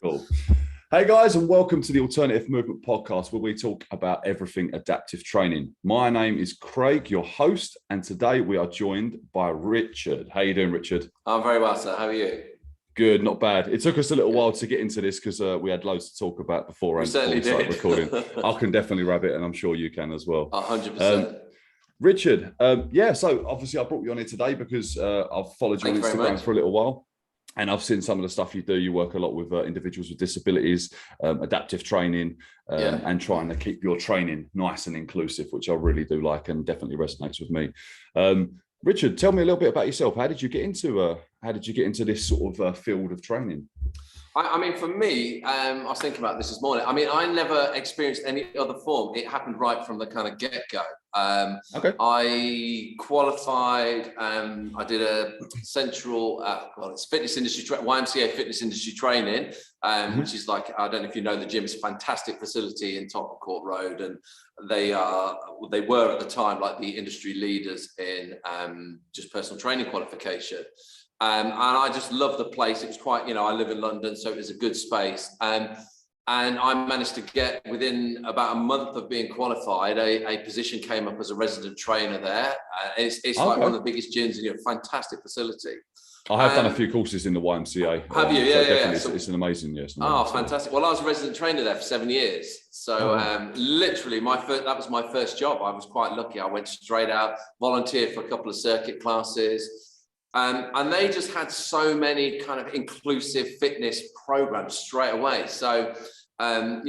Cool. Hey guys, and welcome to the Alternative Movement Podcast, where we talk about everything adaptive training. My name is Craig, your host, and today we are joined by Richard. How you doing, Richard? I'm very well, sir. How are you? Good, not bad. It took us a little while to get into this because we had loads to talk about before we started recording. I can definitely wrap it, and I'm sure you can as well. 100%. Richard, so obviously I brought you on here today because I've followed you on Instagram for a little while. And I've seen some of the stuff you do. You work a lot with individuals with disabilities, adaptive training, and trying to keep your training nice and inclusive, which I really do like and definitely resonates with me. Richard, tell me a little bit about yourself. How did you get into this sort of field of training? I mean, for me, I was thinking about this morning. I mean, I never experienced any other form. It happened right from the kind of get-go. I qualified. I did a central, it's fitness industry, YMCA fitness industry training, which is like, I don't know if you know the gym. It's a fantastic facility in Tottenham Court Road, and they were at the time like the industry leaders in just personal training qualification. And I just loved the place. It was quite, I live in London, so it was a good space. And I managed to get, within about a month of being qualified, a position came up as a resident trainer there. It's like one of the biggest gyms in a fantastic facility. I have done a few courses in the YMCA. Have you? Yeah. So it's an amazing, yes. Oh, fantastic. Well, I was a resident trainer there for 7 years. So literally that was my first job. I was quite lucky. I went straight out, volunteered for a couple of circuit classes. And they just had so many kind of inclusive fitness programs straight away. So, my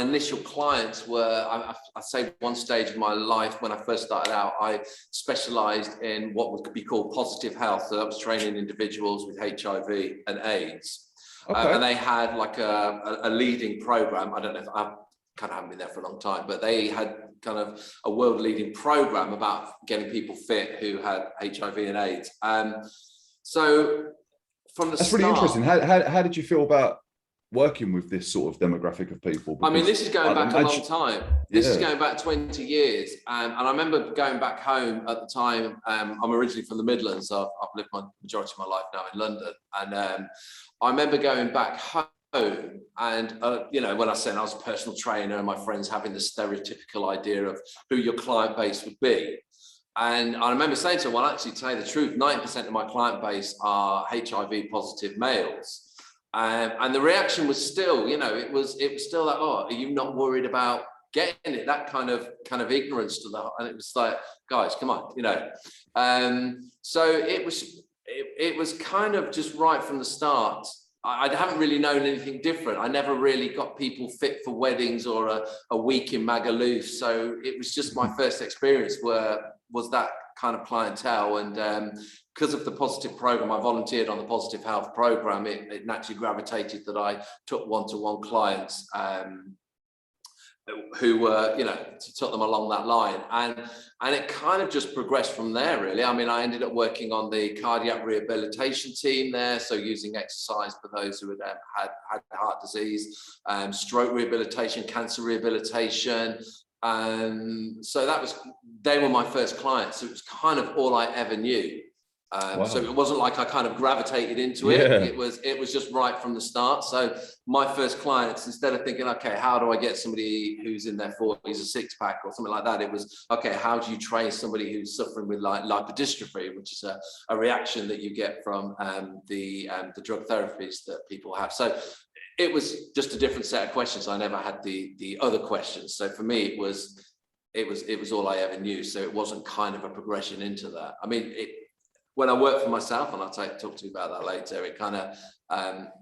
initial clients were, I say one stage of my life when I first started out, I specialized in what would be called positive health. So I was training individuals with HIV and AIDS. And they had like a leading program. I don't know if I kind of haven't been there for a long time, but they had kind of a world leading program about getting people fit who had HIV and AIDS. So from the That's start, really interesting. How did you feel about working with this sort of demographic of people? Because, I mean, this is going back a long time. This is going back 20 years. And I remember going back home at the time. I'm originally from the Midlands. So I've lived my majority of my life now in London. And I remember going back home. And when I said I was a personal trainer, and my friends having the stereotypical idea of who your client base would be. And I remember saying to them, well, actually, to tell you the truth, 90% of my client base are HIV positive males. And the reaction was still, it was still like, oh, are you not worried about getting it? That kind of ignorance to that. And it was like, guys, come on, So it was kind of just right from the start. I haven't really known anything different. I never really got people fit for weddings or a week in Magaluf. So it was just my first experience was that kind of clientele. And because of the positive program, I volunteered on the positive health program. It naturally gravitated that I took one-to-one clients who were, took them along that line. And it kind of just progressed from there, really. I mean, I ended up working on the cardiac rehabilitation team there. So using exercise for those who had heart disease, stroke rehabilitation, cancer rehabilitation. So they were my first clients. So it was kind of all I ever knew. So it wasn't like I kind of gravitated into it. It was just right from the start. So my first clients, instead of thinking, okay, how do I get somebody who's in their 40s a six-pack or something like that, it was, okay, how do you train somebody who's suffering with like lipodystrophy, which is a reaction that you get from the drug therapies that people have. So it was just a different set of questions. I never had the other questions. So for me, it was all I ever knew. So it wasn't kind of a progression into that. I mean, when I worked for myself, and I'll talk to you about that later, it kind of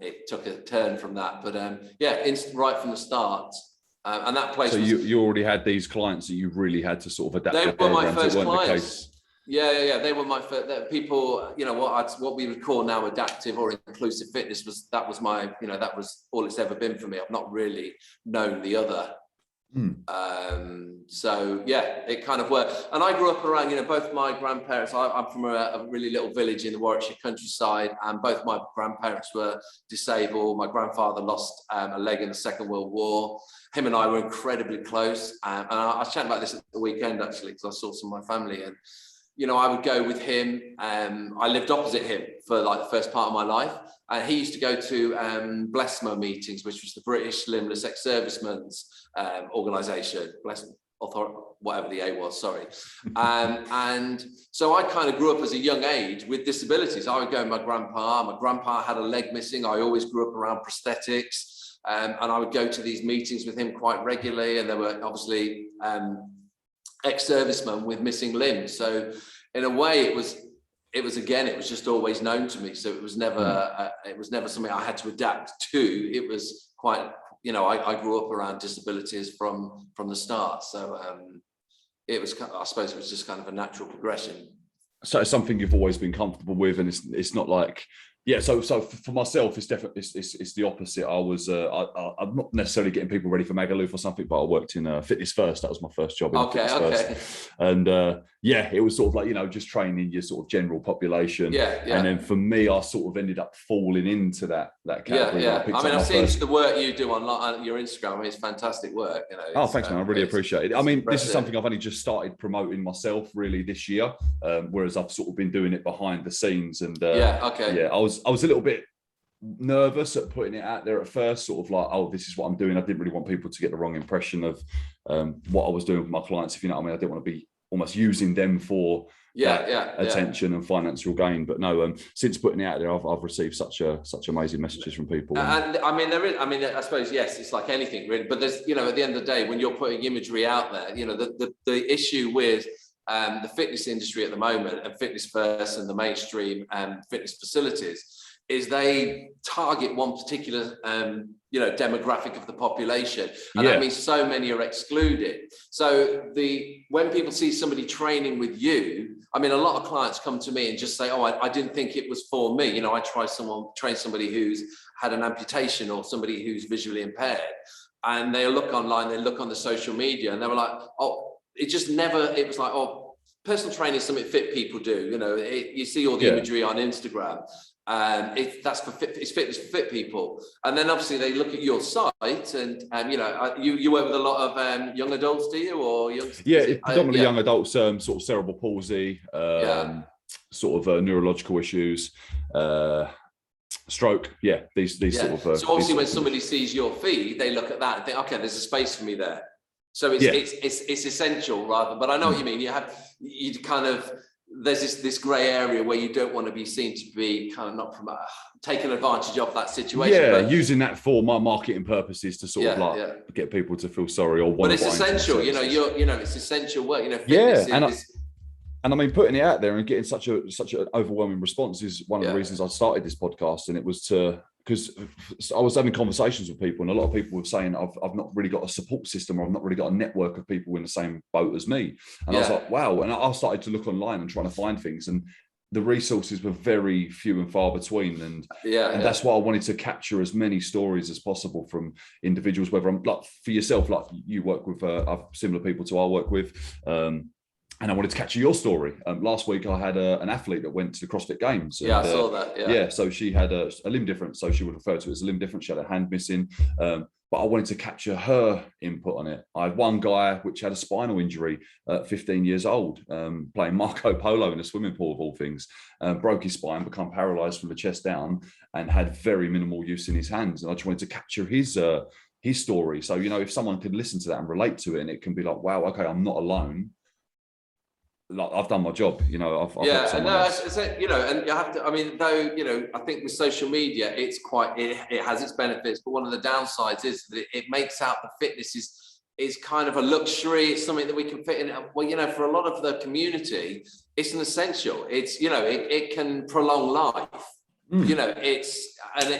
it took a turn from that. But right from the start, and that place. So you already had these clients that you really had to sort of adapt. They were my first clients. Yeah. They were my first people. What we would call now adaptive or inclusive fitness that was all it's ever been for me. I've not really known the other. So it kind of worked. And I grew up around, both my grandparents, I'm from a really little village in the Warwickshire countryside, and both my grandparents were disabled. My grandfather lost a leg in the Second World War. Him and I were incredibly close. And I was chatting about this at the weekend, actually, because I saw some of my family. And I would go with him. I lived opposite him for like the first part of my life. And he used to go to BLESMO meetings, which was the British Limbless Ex-Servicemen's organisation, whatever the A was, sorry. And so I kind of grew up as a young age with disabilities. I would go with my grandpa had a leg missing. I always grew up around prosthetics. And I would go to these meetings with him quite regularly. And there were obviously ex-servicemen with missing limbs. So in a way, it was just always known to me. So it was never something I had to adapt to. It was quite, I grew up around disabilities from the start. So I suppose it was just kind of a natural progression. So it's something you've always been comfortable with, and it's not like, yeah. So for myself, it's definitely it's the opposite. I'm not necessarily getting people ready for Magaluf or something, but I worked in Fitness First. That was my first job in Fitness First, and it was sort of like just training your sort of general population. Yeah. And then for me, I sort of ended up falling into that category. Yeah. I mean, I've seen the work you do on your Instagram. I mean, it's fantastic work. Oh, thanks, man. I really appreciate it. I mean, this is something I've only just started promoting myself really this year, whereas I've sort of been doing it behind the scenes. And I was a little bit nervous at putting it out there at first, sort of like, oh, this is what I'm doing. I didn't really want people to get the wrong impression of what I was doing with my clients, if you know what I mean. I didn't want to be almost using them for attention and financial gain. But no, since putting it out there, I've received such amazing messages from people. And I mean, I suppose, yes, it's like anything really, but there's, at the end of the day, when you're putting imagery out there, the issue with the fitness industry at the moment, and Fitness First and the mainstream fitness facilities, is they target one particular demographic of the population, and that means so many are excluded. So when people see somebody training with you, I mean, a lot of clients come to me and just say, oh, I didn't think it was for me. I train somebody who's had an amputation or somebody who's visually impaired, and they look online, they look on the social media, and they were like, oh, it was like, oh, personal training is something fit people do. You see all the imagery on Instagram. It's fitness for fit people. And then obviously they look at your site, and you work with a lot of young adults, do you? Or predominantly young adults, sort of cerebral palsy, sort of neurological issues, stroke. These sort of. So obviously, when somebody sees your feed, they look at that and think, okay, there's a space for me there. So it's essential, rather. But I know what you mean. There's this grey area where you don't want to be seen to be kind of not taking advantage of that situation. Yeah, but using that for my marketing purposes to sort of get people to feel sorry or want. But it's essential, it's essential work. And I mean, putting it out there and getting such an overwhelming response is one of the reasons I started this podcast, and it was because I was having conversations with people, and a lot of people were saying, I've not really got a support system, or I've not really got a network of people in the same boat as me. And I was like, wow. And I started to look online and trying to find things, and the resources were very few and far between. And that's why I wanted to capture as many stories as possible from individuals, whether I'm like for yourself, like you work with similar people to I work with. And I wanted to capture your story. Last week, I had an athlete that went to the CrossFit Games. I saw that. So she had a limb difference. So she would refer to it as a limb difference. She had a hand missing. But I wanted to capture her input on it. I had one guy which had a spinal injury at 15 years old, playing Marco Polo in a swimming pool of all things. Broke his spine, become paralyzed from the chest down, and had very minimal use in his hands. And I just wanted to capture his story. So, if someone could listen to that and relate to it, and it can be like, wow, okay, I'm not alone. Like, I've done my job, I've helped someone else. and you have to, I mean, though, I think with social media, it has its benefits, but one of the downsides is that it makes out the fitness is kind of a luxury. It's something that we can fit in. Well, for a lot of the community, it's an essential. It's, it can prolong life. And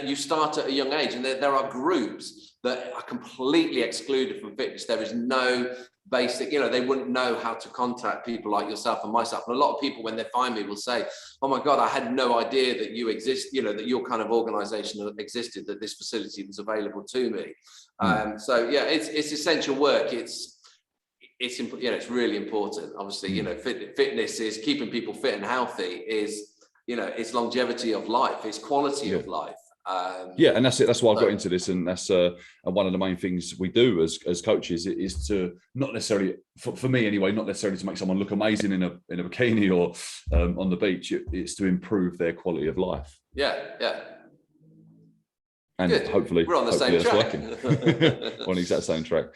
you start at a young age, and there are groups that are completely excluded from fitness. There is no basic, they wouldn't know how to contact people like yourself and myself. And a lot of people, when they find me, will say, oh my God, I had no idea that you exist, that your kind of organization existed, that this facility was available to me. It's essential work. It's really important. Obviously, fitness is keeping people fit and healthy, is, it's longevity of life, it's quality of life. And that's it. That's why I got into this, and that's one of the main things we do as coaches is to not necessarily, for me anyway, not necessarily to make someone look amazing in a bikini or on the beach. It's to improve their quality of life. And Good. hopefully We're on the same that's track. working. On the exact same track.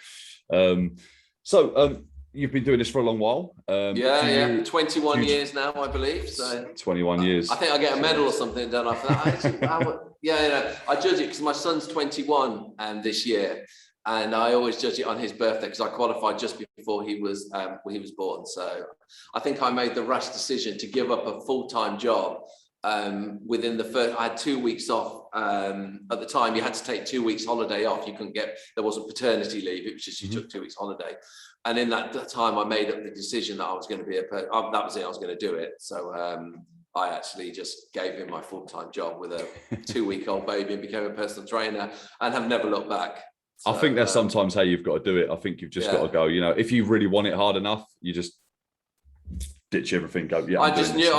You've been doing this for a long while. 21 years now, I believe. So 21 years. I think I get a medal or something done after that. I judge it because my son's 21 this year, and I always judge it on his birthday because I qualified just before he was born. So I think I made the rash decision to give up a full-time job. Within the first, I had 2 weeks off. At the time, you had to take 2 weeks holiday off. There wasn't paternity leave. It was just you took 2 weeks holiday. And in that time, I made up the decision that I was going to be that was it. I was going to do it. So I actually just gave him my full-time job with a 2-week-old baby and became a personal trainer and have never looked back. So, I think that's sometimes how you've got to do it. I think you've just got to go, if you really want it hard enough, you just ditch everything, go, I just knew,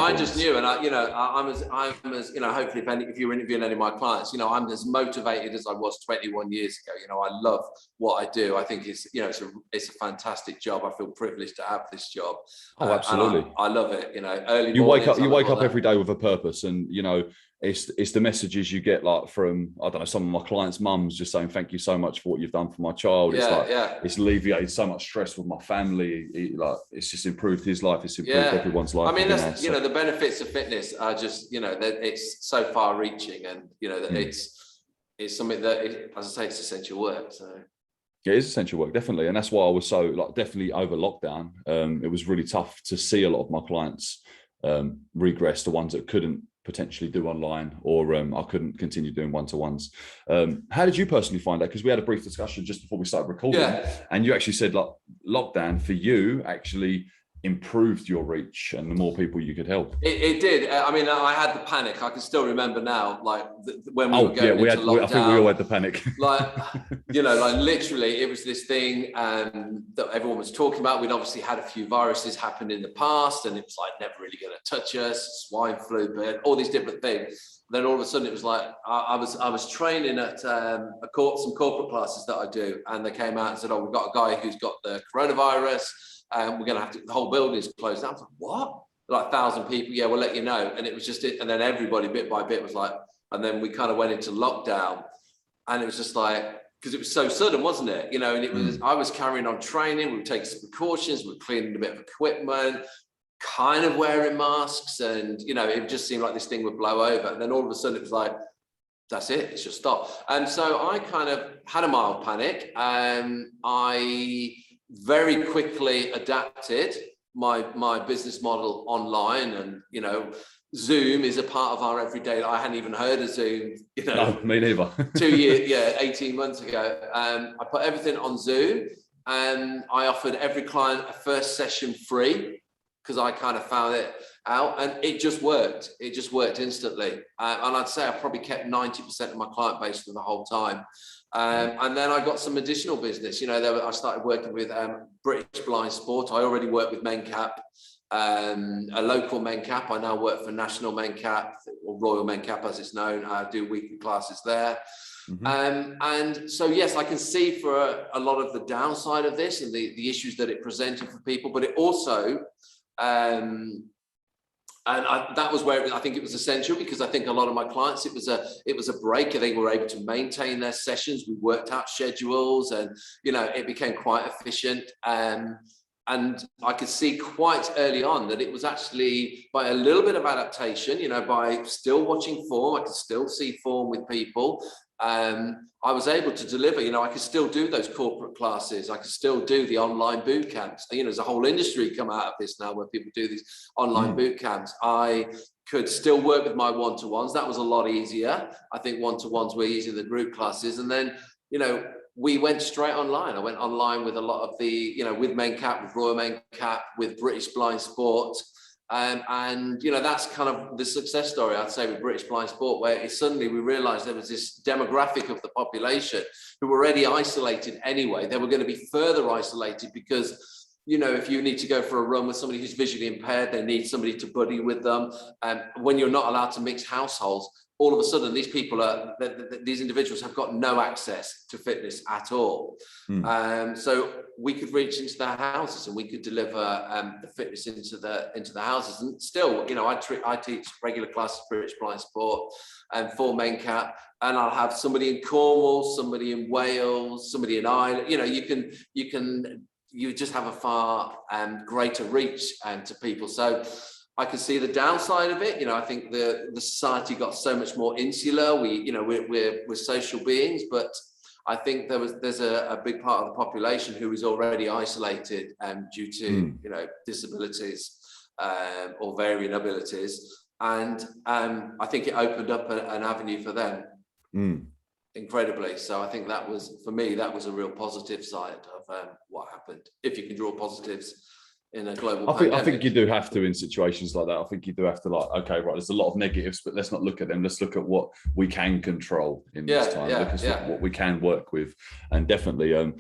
and I'm as hopefully if you're interviewing any of my clients, I'm as motivated as I was 21 years ago. I love what I do. I think it's a fantastic job. I feel privileged to have this job. Oh, absolutely. I love it. Early you mornings, wake up every day with a purpose, and it's the messages you get from, I don't know, some of my clients' mums just saying thank you so much for what you've done for my child. It's alleviated so much stress with my family. It's just improved his life. It's improved everyone's life. I mean, that's the benefits of fitness are just that it's so far reaching, and that it's something that as I say, it's essential work. So it is essential work, definitely, and that's why I was so definitely over lockdown. It was really tough to see a lot of my clients regress, the ones that couldn't potentially do online, or I couldn't continue doing one-to-ones. How did you personally find that? Because we had a brief discussion just before we started recording, and you actually said lockdown for you actually improved your reach and the more people you could help. It did. I mean, I had the panic. I can still remember now, when we were going into lockdown. I think we all had the panic. Literally, it was this thing that everyone was talking about. We'd obviously had a few viruses happen in the past, and it was never really going to touch us. Swine flu, but all these different things. Then all of a sudden, it was I was training at some corporate classes that I do, and they came out and said, "Oh, we've got a guy who's got the coronavirus. We're going to have to, the whole building is closed." I was like, what? 1,000 people. Yeah, we'll let you know. And it was just it. And then everybody bit by bit was and then we kind of went into lockdown, and it was just because it was so sudden, wasn't it? And it was, I was carrying on training. We were taking some precautions. We were cleaning a bit of equipment, kind of wearing masks. And, it just seemed like this thing would blow over. And then all of a sudden it was that's it, it's just stop. And so I kind of had a mild panic. I very quickly adapted my business model online, and Zoom is a part of our everyday. I hadn't even heard of Zoom, No, me neither. 2 years, 18 months ago. I put everything on Zoom, and I offered every client a first session free because I kind of found it out, and it just worked. It just worked instantly. And I'd say I probably kept 90% of my client base for the whole time. And then I got some additional business. I started working with British Blind Sport. I already worked with MenCap, a local MenCap. I now work for National MenCap, or Royal MenCap as it's known. I do weekly classes there. And so, yes, I can see for a lot of the downside of this and the issues that it presented for people, but it also, that was where I think it was essential, because I think a lot of my clients, it was a break. They were able to maintain their sessions. We worked out schedules, and it became quite efficient. And I could see quite early on that it was actually by a little bit of adaptation, by still watching form. I could still see form with people. I was able to deliver, I could still do those corporate classes. I could still do the online boot camps. There's a whole industry come out of this now where people do these online boot camps. I could still work with my one-to-ones. That was a lot easier. I think one-to-ones were easier than group classes. And then, we went straight online. I went online with a lot of with MenCap, with Royal MenCap, with British Blind Sport. And that's kind of the success story, I'd say, with British Blind Sport, where suddenly we realized there was this demographic of the population who were already isolated anyway. They were going to be further isolated because, if you need to go for a run with somebody who's visually impaired, they need somebody to buddy with them. And when you're not allowed to mix households, all of a sudden these people these individuals have got no access to fitness at all. So we could reach into their houses and we could deliver the fitness into the houses. And still, you know, I teach regular classes for British Blind Sport and for MenCap, and I'll have somebody in Cornwall, somebody in Wales, somebody in Ireland. You know, you just have a far greater reach to people. So I can see the downside of it. You know, I think the society got so much more insular. We're social beings, but I think there's a big part of the population who is already isolated due to you know, disabilities or varying abilities, and I think it opened up an avenue for them incredibly. So I think that was, for me, that was a real positive side of what happened. If you can draw positives in a global pandemic. I think you do have to in situations like that. I think you do have to, like, okay, right, there's a lot of negatives, but let's not look at them. Let's look at what we can control in this time. Look at what we can work with, and definitely, and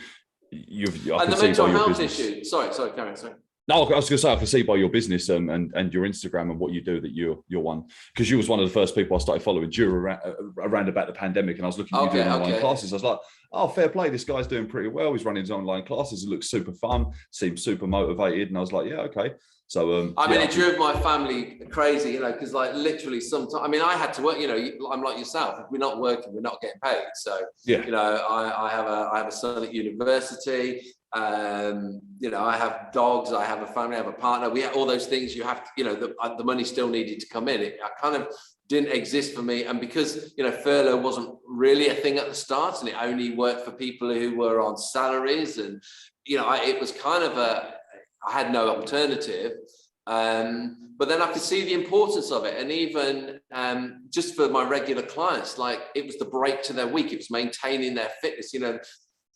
the mental health issue. Sorry, Karen. Sorry. No, I was going to say, I can see by your business and your Instagram and what you do that you're one, because you was one of the first people I started following around about the pandemic, and I was looking at you doing online classes. I was like, oh, fair play, this guy's doing pretty well. He's running his online classes. It looks super fun, seems super motivated, and I was like, yeah, okay. So I mean, it drove my family crazy, you know, because like literally sometimes, I mean, I had to work, you know, I'm like yourself. If we're not working, we're not getting paid. So you know, I have a son at university. You know, I have dogs, I have a family, I have a partner. We have all those things. You have to, you know, the money still needed to come in. It kind of didn't exist for me, and because, you know, furlough wasn't really a thing at the start, and it only worked for people who were on salaries, and you know, it was kind of I had no alternative. But then I could see the importance of it, and even just for my regular clients, like it was the break to their week. It was maintaining their fitness.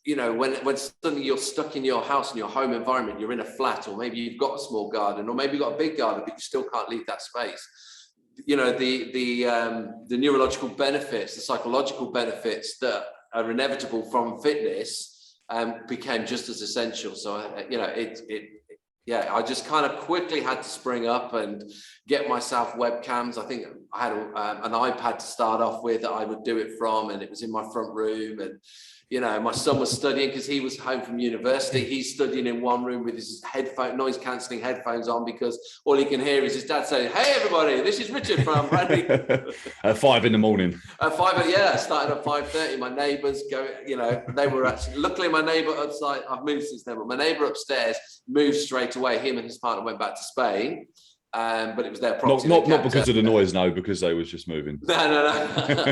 You know, when suddenly you're stuck in your house, in your home environment, you're in a flat, or maybe you've got a small garden, or maybe you've got a big garden, but you still can't leave that space. You know, the neurological benefits, the psychological benefits that are inevitable from fitness became just as essential. So, you know, I just kind of quickly had to spring up and get myself webcams. I think I had an iPad to start off with that I would do it from, and it was in my front room. And you know, my son was studying because he was home from university. He's studying in one room with his noise cancelling headphones on, because all he can hear is his dad saying, "Hey everybody, this is Richard from Bradley." At 5 a.m. At 5, yeah, started at 5:30. My neighbours go, you know, they were actually, luckily my neighbour upside, I've moved since then, but my neighbour upstairs moved straight away. Him and his partner went back to Spain. But it was their property. Not because of the noise, no, because they was just moving. No. I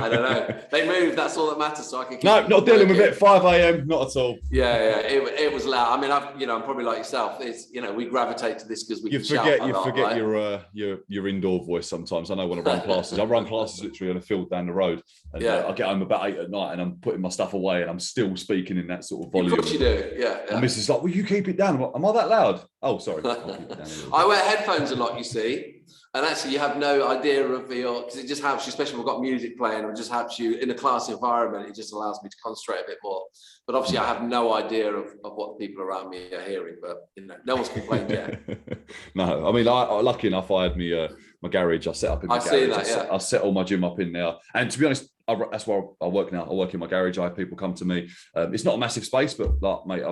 don't know. They moved. That's all that matters. So I can keep not dealing with it. 5 a.m. Not at all. Yeah. It was loud. I mean, I'm probably like yourself. It's, you know, we gravitate to this because we forget right? your indoor voice sometimes. I know when I run classes. I run classes literally on a field down the road, and I get home about 8 at night, and I'm putting my stuff away, and I'm still speaking in that sort of volume. Of course you do. Yeah. And Mrs. like, will you keep it down? Am I that loud? Oh, sorry. I wear headphones a lot, you see, and actually you have no idea of because it just helps you, especially if we've got music playing, or it just helps you in a class environment. It just allows me to concentrate a bit more. But obviously I have no idea of what the people around me are hearing, but you know, no one's complained yet. No, I mean, lucky enough, I had my garage. I set up in my garage. See that, I set all my gym up in there. And to be honest, that's where I work now. I work in my garage. I have people come to me. It's not a massive space, but like, mate,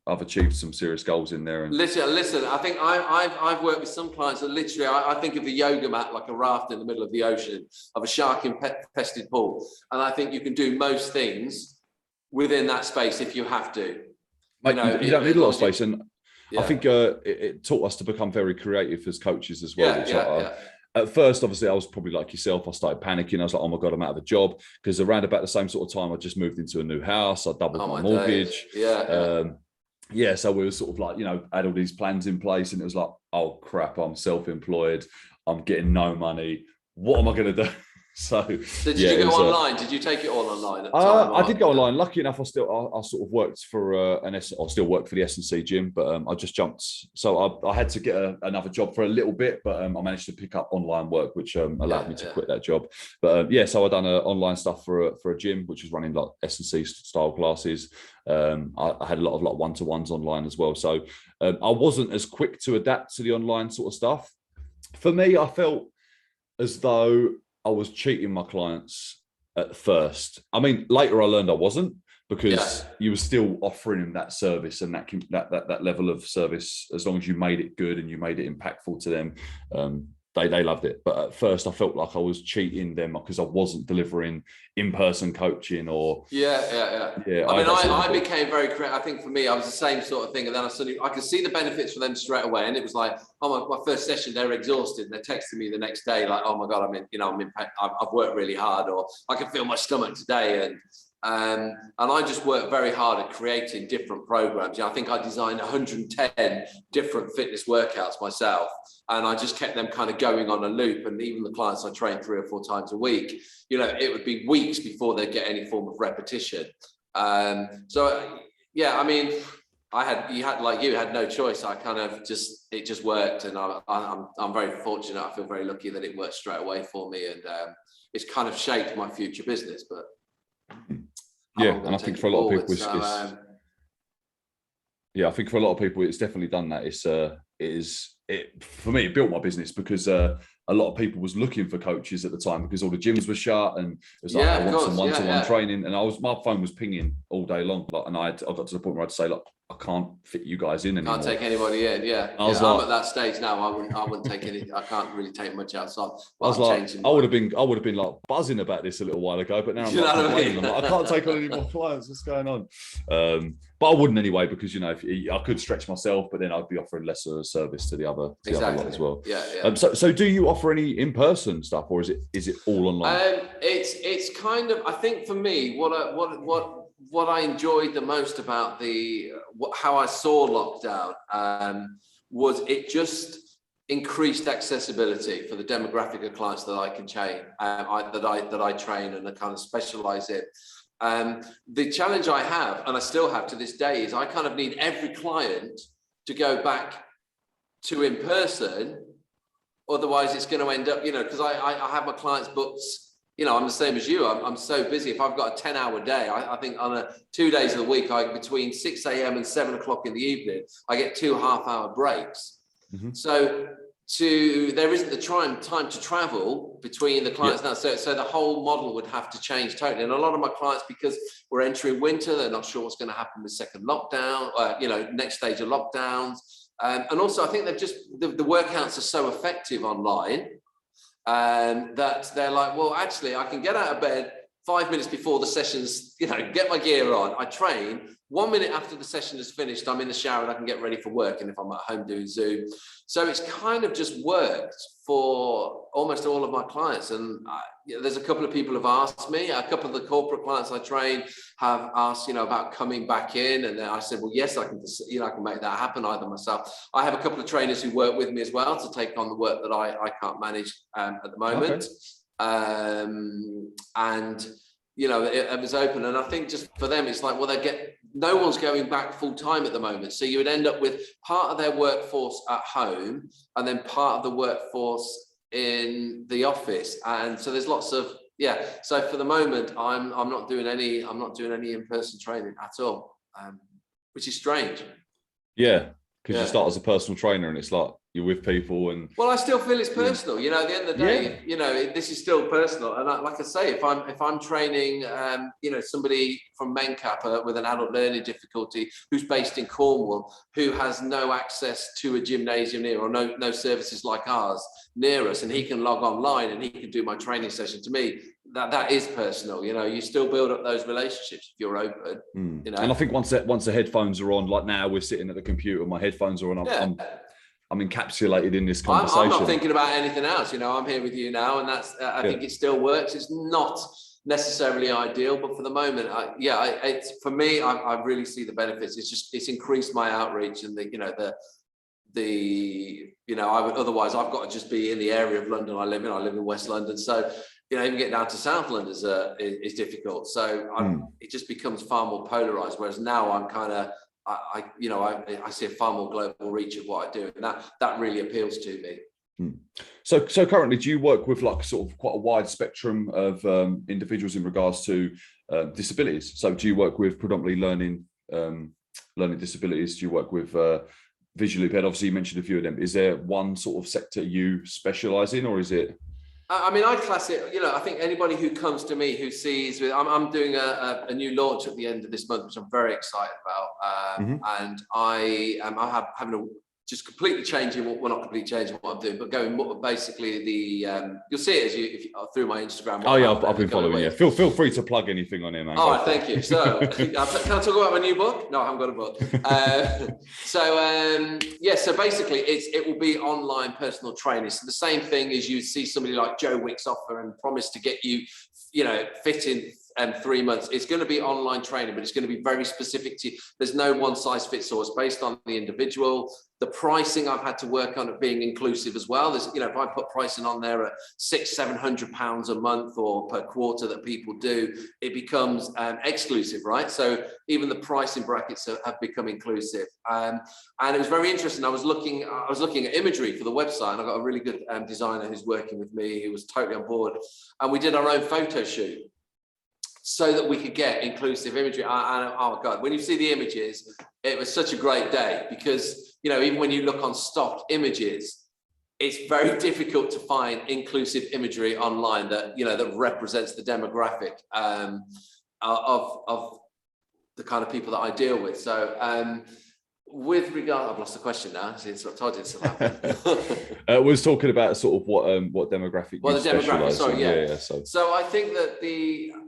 I've achieved some serious goals in there. And listen, I think I've worked with some clients that literally, I think of the yoga mat like a raft in the middle of the ocean, of a shark infested pool. And I think you can do most things within that space if you have to. Mate, you don't need a lot of space. And I think it taught us to become very creative as coaches as well. At first, obviously, I was probably like yourself. I started panicking. I was like, oh my God, I'm out of a job. Because around about the same sort of time, I just moved into a new house. I doubled my mortgage. So we were sort of like, you know, had all these plans in place, and it was like, oh crap, I'm self-employed. I'm getting no money. What am I going to do? So did you go online? Did you take it all online at the time? I did go online. Lucky enough, I sort of worked for I still work for the S&C gym, but I just jumped. So I had to get another job for a little bit, but I managed to pick up online work, which allowed me to quit that job. But so I done online stuff for a gym, which was running like S&C style classes. I had a lot of like one-to-ones online as well. So I wasn't as quick to adapt to the online sort of stuff. For me, I felt as though I was cheating my clients at first. I mean, later I learned I wasn't, because you were still offering them that service and that level of service, as long as you made it good and you made it impactful to them. They loved it. But at first I felt like I was cheating them because I wasn't delivering in-person coaching or... Yeah. I mean, I became very creative. I think for me, I was the same sort of thing. And then I could see the benefits for them straight away. And it was like, oh, my first session, they were exhausted. They're texting me the next day like, oh my God, I've worked really hard, or I can feel my stomach today. And I just worked very hard at creating different programs. I think I designed 110 different fitness workouts myself, and I just kept them kind of going on a loop. And even the clients I trained 3 or 4 times a week, it would be weeks before they get any form of repetition. So yeah, I mean, you had no choice. I kind of it just worked, and I'm very fortunate. I feel very lucky that it worked straight away for me, and it's kind of shaped my future business. But yeah, and I think for a lot of people, I think for a lot of people, it's definitely done that. For me, it built my business, because a lot of people was looking for coaches at the time, because all the gyms were shut, and it was like, I want some one-to-one training, and my phone was pinging all day long, and I got to the point where I'd say, look, I can't fit you guys in anymore. Can't take anybody in. I'm at that stage now. I wouldn't take any. I can't really take much outside. I would have been like buzzing about this a little while ago, but now I'm like complaining. I'm like, I can't take on any more clients. What's going on? But I wouldn't anyway, because if I could stretch myself, but then I'd be offering lesser service to the other lot as well. So do you offer any in-person stuff, or is it all online? It's kind of, I think for me, what I enjoyed the most about how I saw lockdown was it just increased accessibility for the demographic of clients that I can train, that I train and I kind of specialize in. The challenge I have, and I still have to this day, is I kind of need every client to go back to in person. Otherwise, it's going to end up, because I have my clients booked. I'm the same as you. I'm so busy. If I've got a 10-hour day, I think on 2 days of the week, between 6 a.m. and 7 o'clock in the evening, I get 2 half-hour breaks. Mm-hmm. So there isn't the time to travel between the clients now. So the whole model would have to change totally. And a lot of my clients, because we're entering winter, they're not sure what's going to happen with second lockdown, next stage of lockdowns. And also, I think they've just, the workouts are so effective online. That they're like, well, actually, I can get out of bed 5 minutes before the sessions, get my gear on, I train. 1 minute after the session is finished, I'm in the shower and I can get ready for work. And if I'm at home doing Zoom. So it's kind of just worked for almost all of my clients. And there's a couple of people have asked me, a couple of the corporate clients I train have asked, about coming back in. And then I said, well, yes, I can make that happen, either myself. I have a couple of trainers who work with me as well to take on the work that I can't manage at the moment. Okay. It was open. And I think just for them, it's like, well, no one's going back full time at the moment. So you would end up with part of their workforce at home and then part of the workforce in the office. And so there's lots of, so for the moment, I'm not doing any in-person training at all, which is strange. Yeah. Because you start as a personal trainer and it's like you're with people and... Well, I still feel it's personal. At the end of the day, this is still personal. And like I say, if I'm training, somebody from Mencap with an adult learning difficulty who's based in Cornwall, who has no access to a gymnasium near, or no services like ours near us, and he can log online and he can do my training session, to me, that is personal. You still build up those relationships if you're open. And I think once the headphones are on, like now we're sitting at the computer, my headphones are on, I'm encapsulated in this conversation. I'm not thinking about anything else. I'm here with you now, and that's I think it still works. It's not necessarily ideal, but for the moment, it's for me. I really see the benefits. It's increased my outreach, and otherwise I've got to just be in the area of London I live in West London, so even getting down to South London is difficult. So it just becomes far more polarized, whereas now I'm kind of I see a far more global reach of what I do, and that really appeals to me. So currently, do you work with like sort of quite a wide spectrum of individuals in regards to disabilities? So do you work with predominantly learning disabilities? Do you work with visually impaired? Obviously, you mentioned a few of them. Is there one sort of sector you specialize in, or is it? I mean, I class it, I think anybody who comes to me who sees, I'm doing a new launch at the end of this month, which I'm very excited about. And I am having a just completely changing well, not completely changing what I'm doing, but going more, basically you'll see it if you through my Instagram. Oh yeah, I've been following you. Feel free to plug anything on here, man. All right, thank you. So can I talk about my new book? No, I haven't got a book. So basically it will be online personal training. So the same thing as you see somebody like Joe Wicks offer and promise to get you, fit in 3 months. It's going to be online training, but it's going to be very specific to you. There's no one size fits all. It's based on the individual. The pricing I've had to work on it being inclusive as well. There's, if I put pricing on there at £600-700 a month or per quarter that people do, it becomes exclusive, right? So even the pricing brackets have become inclusive. And it was very interesting. I was looking at imagery for the website, and I got a really good designer who's working with me, who was totally on board. And we did our own photo shoot so that we could get inclusive imagery. And oh my God, when you see the images, it was such a great day because, even when you look on stock images, it's very difficult to find inclusive imagery online that, that represents the demographic of the kind of people that I deal with. So with regard, I've lost the question now. See, it's what I told you. We was talking about sort of what demographic. Well, the demographic. Sorry, yeah. So I think that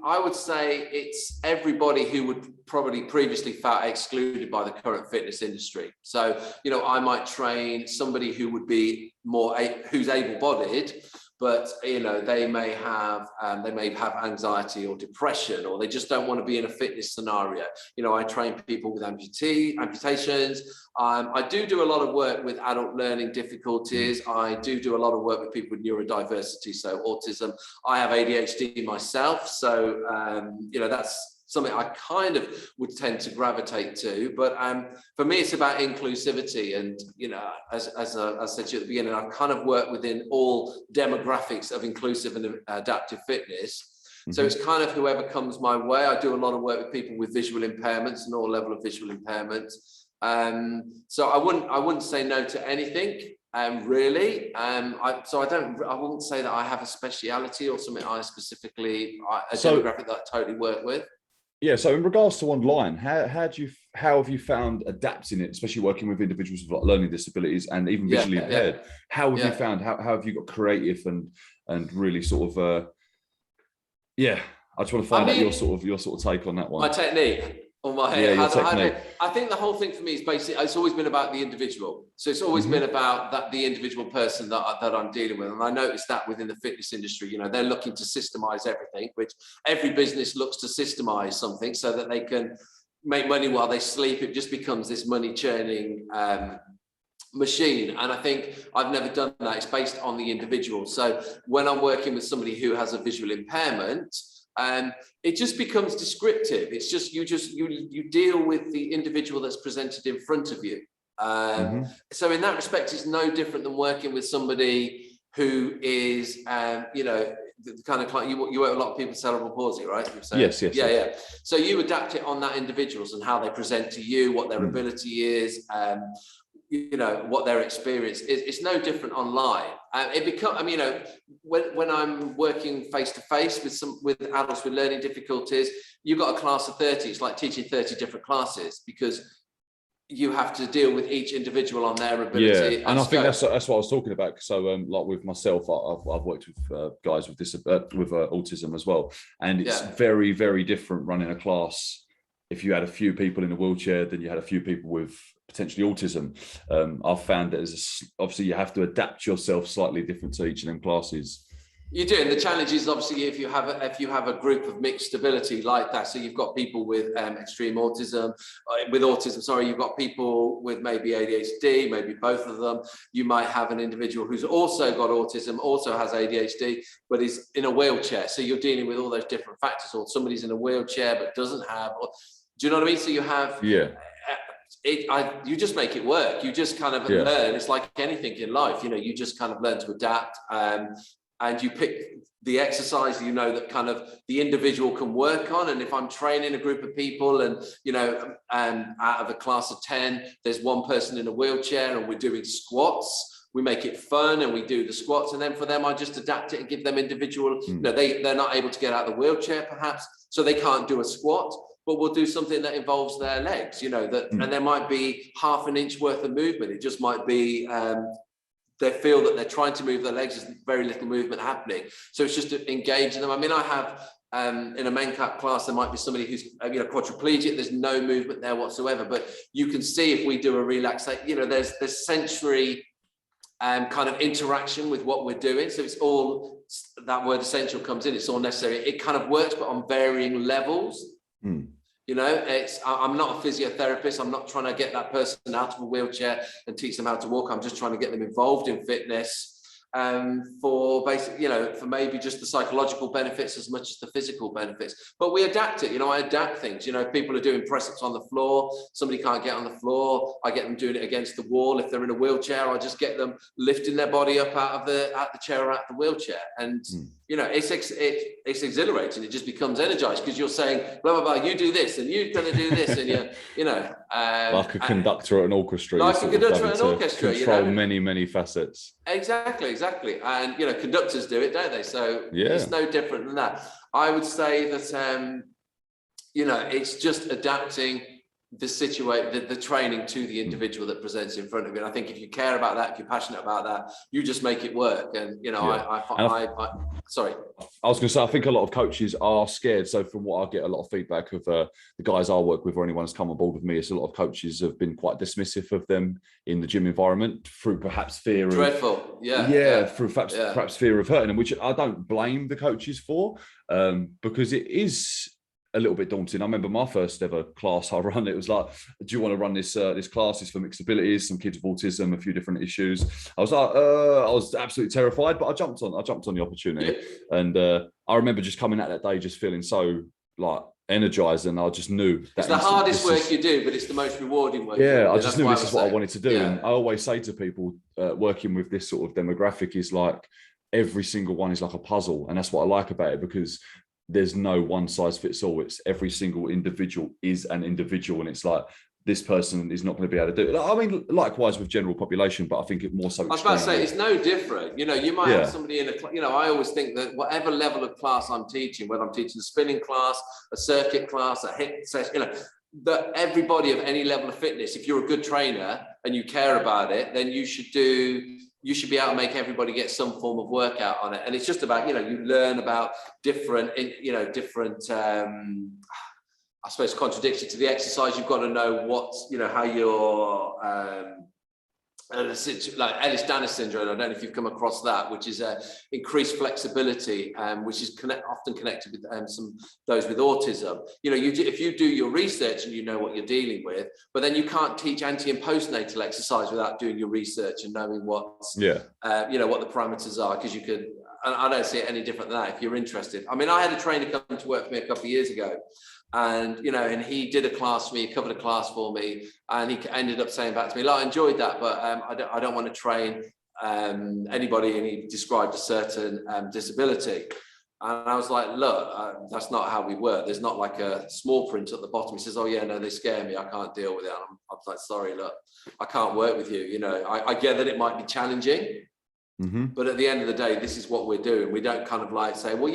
I would say it's everybody who would probably previously felt excluded by the current fitness industry. So I might train somebody who would be who's able-bodied, but they may have anxiety or depression, or they just don't want to be in a fitness scenario. I train people with amputations. I do a lot of work with adult learning difficulties. I do a lot of work with people with neurodiversity, so autism. I have ADHD myself, so that's something I kind of would tend to gravitate to. But for me, it's about inclusivity. And, as I said to you at the beginning, I've kind of worked within all demographics of inclusive and adaptive fitness. So it's kind of whoever comes my way. I do a lot of work with people with visual impairments and all level of visual impairment. So I wouldn't say no to anything. Really, I wouldn't say that I have a speciality or something I specifically demographic that I totally work with. Yeah. So in regards to online, how have you found adapting it, especially working with individuals with learning disabilities and even visually impaired? Yeah. How have you found? How have you got creative and really sort of? I just want to find out your sort of take on that one. My technique. I think the whole thing for me is basically, it's always been about the individual. So it's always been about the individual person that I'm dealing with. And I noticed that within the fitness industry, they're looking to systemize everything, which every business looks to systemize something so that they can make money while they sleep. It just becomes this money churning machine. And I think I've never done that. It's based on the individual. So when I'm working with somebody who has a visual impairment, it just becomes descriptive. It's just you deal with the individual that's presented in front of you. So in that respect, it's no different than working with somebody who is, the kind of client you work with a lot of people with cerebral palsy, right? Yes. Yeah. So you adapt it on that individuals and how they present to you, what their ability is, what their experience is. It's no different online. When I'm working face to face with adults with learning difficulties, you've got a class of 30. It's like teaching 30 different classes because you have to deal with each individual on their ability. Yeah, and I think that's what I was talking about. So, like with myself, I've worked with guys with autism as well, and it's very, very different running a class if you had a few people in a wheelchair than you had a few people with potentially autism. I've found that obviously you have to adapt yourself slightly different to each of them classes. You do, and the challenge is obviously if you have a group of mixed ability like that. So you've got people with extreme autism, you've got people with maybe ADHD, maybe both of them. You might have an individual who's also got autism, also has ADHD, but is in a wheelchair. So you're dealing with all those different factors. Or somebody's in a wheelchair but doesn't have. Do you know what I mean? So you have. Yeah. You just make it work. You just kind of learn. It's like anything in life. You just kind of learn to adapt. And you pick the exercise that kind of the individual can work on. And if I'm training a group of people and out of a class of 10, there's one person in a wheelchair and we're doing squats, we make it fun, and we do the squats. And then for them, I just adapt it and give them individual, they're not able to get out of the wheelchair perhaps, so they can't do a squat, but we'll do something that involves their legs, and there might be half an inch worth of movement. It just might be, they feel that they're trying to move their legs, there's very little movement happening. So it's just engaging them. I mean, I have, in a men cap class, there might be somebody who's quadriplegic, there's no movement there whatsoever, but you can see if we do a relaxation, there's sensory kind of interaction with what we're doing. So it's all, that word essential comes in, it's all necessary. It kind of works, but on varying levels. I'm not a physiotherapist. I'm not trying to get that person out of a wheelchair and teach them how to walk. I'm just trying to get them involved in fitness for basic, for maybe just the psychological benefits as much as the physical benefits. But we adapt it. I adapt things. If people are doing press-ups on the floor, somebody can't get on the floor, I get them doing it against the wall. If they're in a wheelchair, I just get them lifting their body up out of the chair or out of the wheelchair. And it's exhilarating. It just becomes energized because you're saying blah blah blah. You do this, and you're going to do this, and like a conductor at an orchestra. Like a conductor at an orchestra. Control many facets. Exactly. And conductors do it, don't they? So it's no different than that. I would say that it's just adapting the training to the individual that presents in front of you. And I think if you care about that, if you're passionate about that, you just make it work. And sorry, I was going to say, I think a lot of coaches are scared. So from what I get, a lot of feedback of the guys I work with, or anyone that's come on board with me, is a lot of coaches have been quite dismissive of them in the gym environment through perhaps fear dreadful. Through perhaps fear of hurting them, which I don't blame the coaches for, because it is a little bit daunting. I remember my first ever class I run, it was like, do you want to run this class? It's for mixed abilities, some kids with autism, a few different issues. I was like, I was absolutely terrified, but I jumped on the opportunity. And I remember just coming out that day just feeling so like energized, and I just knew that it's the hardest work you do, but it's the most rewarding work. I just knew this is what I wanted to do. And I always say to people working with this sort of demographic is like, every single one is like a puzzle, and that's what I like about it, because there's no one size fits all. It's every single individual is an individual, and it's like, this person is not going to be able to do it. I mean, likewise with general population, but I think it more so. I was about to say, it's no different. You might have somebody in I always think that whatever level of class I'm teaching, whether I'm teaching a spinning class, a circuit class, a hip session, that everybody of any level of fitness, if you're a good trainer and you care about it, then you should be able to make everybody get some form of workout on it. And it's just about, you learn about different, I suppose, contradiction to the exercise. You've got to know what, how you're, like Ellis-Danner syndrome. I don't know if you've come across that, which is increased flexibility, which is often connected with those with autism. If you do your research and you know what you're dealing with, but then you can't teach anti and postnatal exercise without doing your research and knowing what the parameters are, because you could. And I don't see it any different than that if you're interested. I mean, I had a trainer come to work for me a couple of years ago, and and he did a class for me, covered a class for me, and he ended up saying back to me, "Look, I enjoyed that, but I don't want to train anybody." And he described a certain disability, and I was like, "Look, that's not how we work. There's not like a small print at the bottom." He says, "Oh yeah, no, they scare me. I can't deal with it." And I was like, "Sorry, look, I can't work with you. I get that it might be challenging." But at the end of the day, this is what we're doing. We don't kind of like say, well,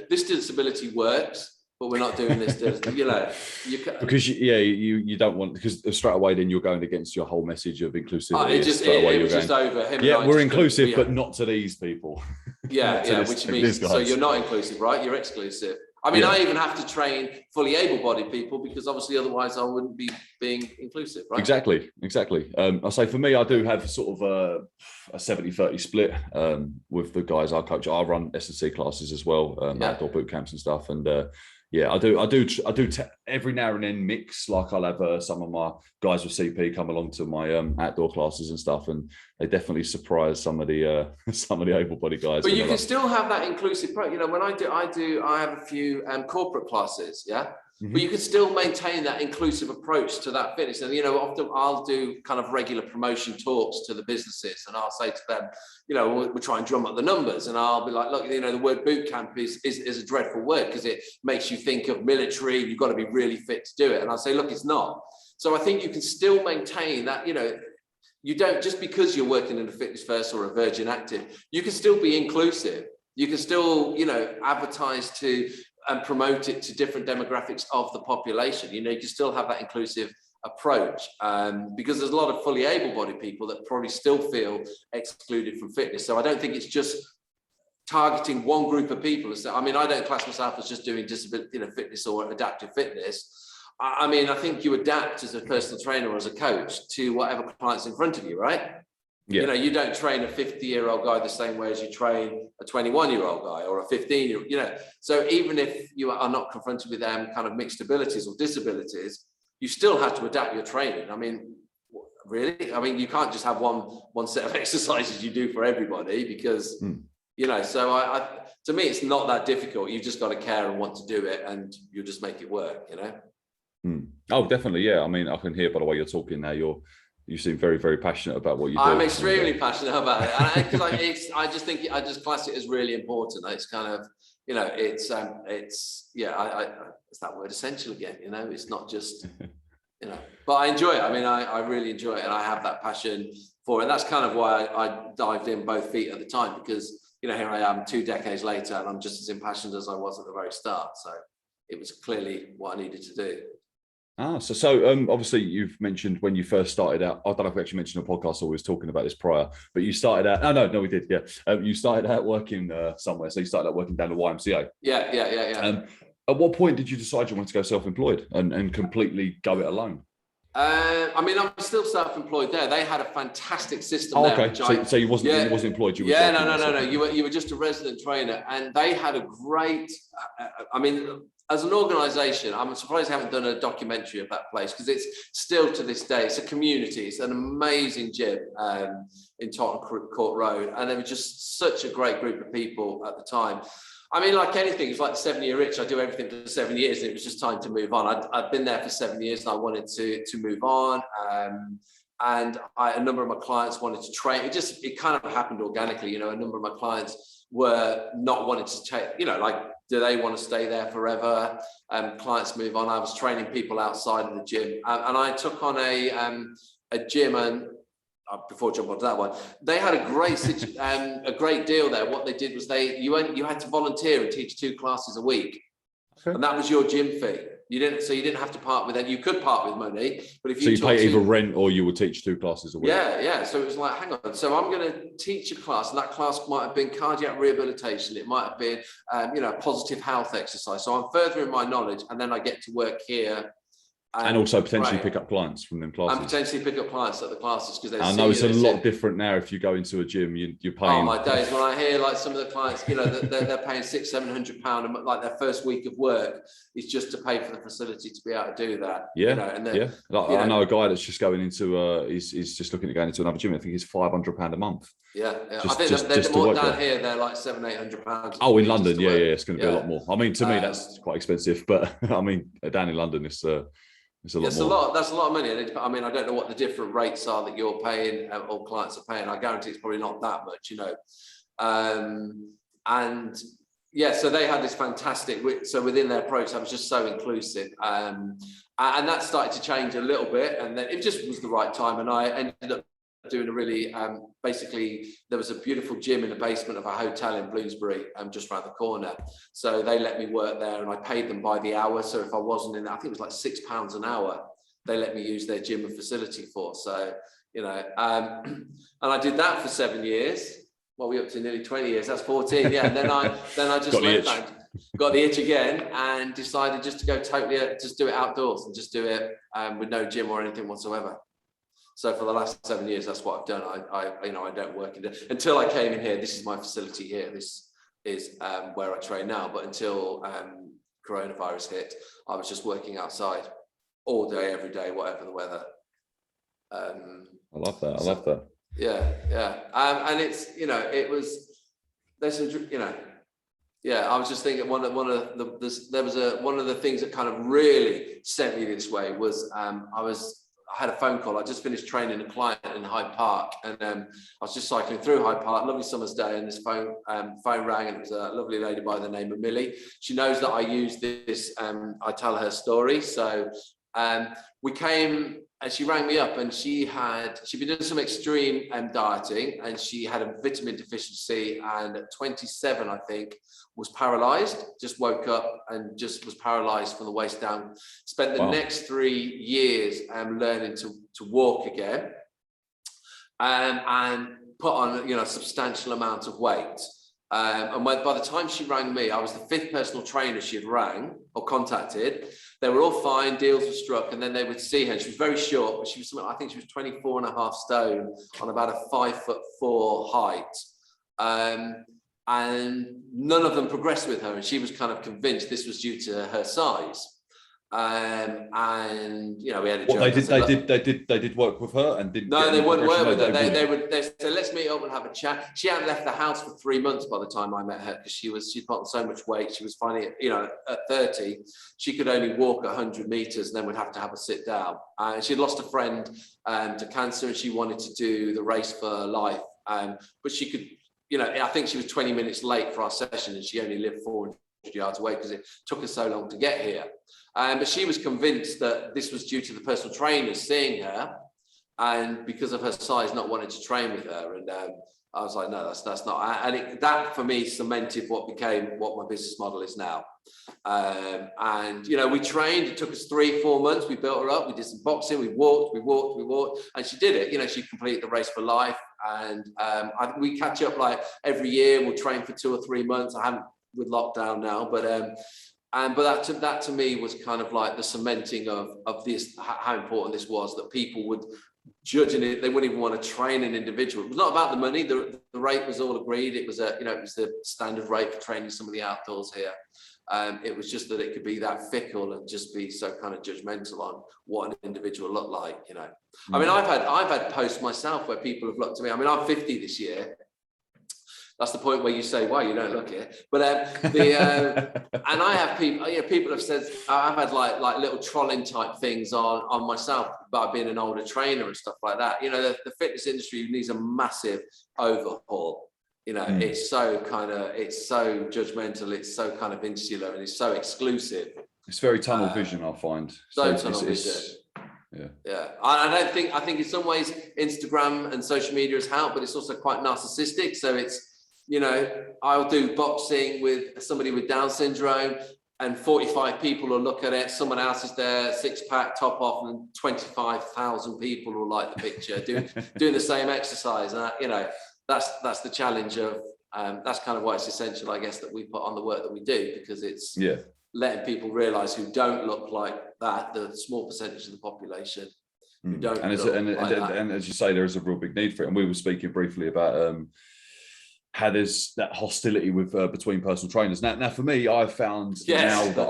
this disability works, but we're not doing this. Because you don't want, because straight away then you're going against your whole message of inclusivity. It was just over. We're inclusive, but not to these people. Which means so you're not inclusive, right? You're exclusive. I mean, I even have to train fully able-bodied people, because obviously otherwise I wouldn't be being inclusive, right? Exactly. I'll say for me, I do have sort of a 70-30 split with the guys I coach. I run S&C classes as well, outdoor boot camps and stuff. And I do every now and then mix, like I'll have some of my guys with CP come along to my outdoor classes and stuff, and they definitely surprise some of the able-bodied guys. But you can still have that inclusive, when I have a few corporate classes, but you can still maintain that inclusive approach to that fitness. And often I'll do kind of regular promotion talks to the businesses, and I'll say to them, we'll try and drum up the numbers, and I'll be like, look, the word boot camp is a dreadful word, because it makes you think of military. You've got to be really fit to do it. And I'll say, look, it's not. So I think you can still maintain that, you don't, just because you're working in a Fitness First or a Virgin Active, you can still be inclusive. You can still, advertise to and promote it to different demographics of the population. You can still have that inclusive approach, because there's a lot of fully able-bodied people that probably still feel excluded from fitness. So I don't think it's just targeting one group of people. I mean, I don't class myself as just doing disability, fitness or adaptive fitness. I mean, I think you adapt as a personal trainer or as a coach to whatever client's in front of you, right? Yeah. You don't train a 50-year-old guy the same way as you train a 21-year-old guy or a 15-year-old, So even if you are not confronted with them kind of mixed abilities or disabilities, you still have to adapt your training. I mean, really? I mean, you can't just have one set of exercises you do for everybody because, so to me, it's not that difficult. You've just got to care and want to do it, and you'll just make it work, Oh, definitely. Yeah. I mean, I can hear by the way you're talking now, you seem very, very passionate about what you do. I'm extremely passionate about it. And I just think, I just class it as really important. It's kind of, it's that word essential again, it's not just, but I enjoy it. I mean, I really enjoy it, and I have that passion for it. And that's kind of why I dived in both feet at the time, because, here I am 2 decades later, and I'm just as impassioned as I was at the very start. So it was clearly what I needed to do. So obviously you've mentioned when you first started out, I don't know if we actually mentioned a podcast or we was talking about this prior, but you started out, no, we did, yeah. You started out working somewhere, so you started out working down the YMCA. Yeah. At what point did you decide you wanted to go self-employed and completely go it alone? I mean, I'm still self-employed there. They had a fantastic system there. Okay, so you wasn't employed. You were no. You were just a resident trainer, and they had a great. I mean, as an organisation, I'm surprised they haven't done a documentary of that place, because it's still to this day, it's a community. It's an amazing gym in Tottenham Court Road, and they were just such a great group of people at the time. I mean, like anything, it's like the 7-year itch. I do everything for 7 years, and it was just time to move on. I'd been there for 7 years, and I wanted to move on. And a number of my clients wanted to train. It kind of happened organically. A number of my clients were not wanting to take, do they want to stay there forever? Clients move on. I was training people outside of the gym, and I took on a gym, and before I jump onto that one, they had a great deal there. What they did was you had to volunteer and teach 2 classes a week, and that was your gym fee. You didn't have to part with it. You could part with money, but if you pay either rent or you would teach 2 classes a week. Yeah. So it was like, hang on. So I'm going to teach a class, and that class might have been cardiac rehabilitation. It might have been, positive health exercise. So I'm furthering my knowledge, and then I get to work here. And also potentially pick up clients from them classes. And potentially pick up clients at the classes, because I know it's a lot different now. If you go into a gym, you're paying. Oh my days! When I hear like some of the clients, they're paying £600-700 like their first week of work is just to pay for the facility to be able to do that. I know a guy that's just going into he's just looking at going into another gym. I think it's £500 a month. Yeah. I think they're more down here. They're like £700-800. Oh, in London, yeah, it's going to be a lot more. I mean, to me, that's quite expensive, but I mean, down in London, it's a lot more. That's a lot of money. I mean, I don't know what the different rates are that you're paying or clients are paying. I guarantee it's probably not that much, so they had this fantastic. So within their approach, I was just so inclusive, and that started to change a little bit, and then it just was the right time, and I ended up doing a really basically there was a beautiful gym in the basement of a hotel in Bloomsbury, just around the corner. So they let me work there, and I paid them by the hour. So if I wasn't in, I think it was like £6 an hour, they let me use their gym and facility for. So and I did that for 7 years. Well, we're up to nearly 20 years. That's 14. Yeah. And then I just got the itch again, and decided just to go just do it outdoors, and just do it with no gym or anything whatsoever. So for the last 7 years, that's what I've done. I don't work in it until I came in here. This is my facility here. This is where I train now. But until coronavirus hit, I was just working outside all day, every day, whatever the weather. I love that. I love that. Yeah. And it's, it was, there's some, I was just thinking one of the things that kind of really sent me this way was I had a phone call. I just finished training a client in Hyde Park, and I was just cycling through Hyde Park, lovely summer's day, and this phone rang, and it was a lovely lady by the name of Millie. She knows that I use this, I tell her story. So we came she rang me up, and she'd been doing some extreme dieting, and she had a vitamin deficiency, and at 27, I think, was paralyzed, just woke up and just was paralyzed from the waist down. Spent the next 3 years learning to walk again, and put on, a substantial amount of weight. And by the time she rang me, I was the 5th personal trainer she had rang or contacted. They were all fine, deals were struck, and then they would see her. She was very short, but she was, I think she was 24.5 stone on about a 5'4" height. And none of them progressed with her, and she was kind of convinced this was due to her size. And we had a joke. They did work with her and didn't. No, they wouldn't work with her. They said, let's meet up and have a chat. She hadn't left the house for 3 months by the time I met her, because she'd put on so much weight. She was finding it, at 30, she could only walk 100 meters and then would have to have a sit down. And she'd lost a friend to cancer, and she wanted to do the race for life. But she could, I think she was 20 minutes late for our session, and she only lived 400 yards away because it took her so long to get here. But she was convinced that this was due to the personal trainers seeing her, and because of her size, not wanting to train with her. And I was like, no, that's not. And that for me cemented what my business model is now. And we trained. It took us 3-4 months. We built her up. We did some boxing. We walked, and she did it. She completed the race for life. And we catch up like every year. We'll train for 2 or 3 months. I haven't with lockdown now, but that to me was kind of like the cementing of this, how important this was, that people would judge it. They wouldn't even want to train an individual. It was not about the money. The rate was all agreed. It was it was the standard rate for training some of the outdoors here. It was just that it could be that fickle and just be so kind of judgmental on what an individual looked like. I mean, I've had posts myself where people have looked at me. I mean, I'm 50 this year. That's the point where you say, "Wow, you don't look it." But and I have people. People have said I've had like little trolling type things on myself about being an older trainer and stuff like that. The fitness industry needs a massive overhaul. It's so judgmental. It's so kind of insular, and it's so exclusive. It's very tunnel vision, I find. So tunnel vision. Yeah. I think in some ways Instagram and social media has helped, but it's also quite narcissistic. So it's, I'll do boxing with somebody with Down syndrome, and 45 people will look at it. Someone else is there, 6-pack, top off, and 25,000 people will like the picture, doing the same exercise. And that's the challenge of, that's kind of why it's essential, I guess, that we put on the work that we do, because it's letting people realize who don't look like that, the small percentage of the population who don't and as you say, there is a real big need for it. And we were speaking briefly about how there's that hostility with between personal trainers. Now for me, I've found now that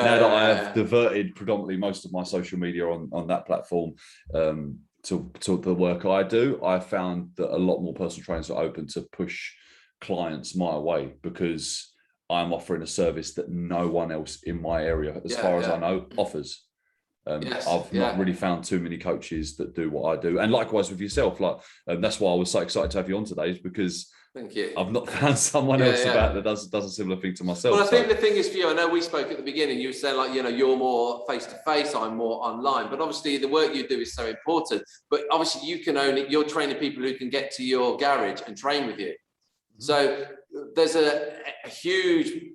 I've diverted predominantly most of my social media on that platform to the work I do, I found that a lot more personal trainers are open to push clients my way, because I'm offering a service that no one else in my area, as far as I know, offers. I've not really found too many coaches that do what I do, and likewise with yourself. That's why I was so excited to have you on today, is because thank you. I've not found someone else about that does a similar thing to myself. Well, I think the thing is for you, I know we spoke at the beginning, you were saying you're more face to face, I'm more online, but obviously the work you do is so important. But obviously you're training people who can get to your garage and train with you. So there's a huge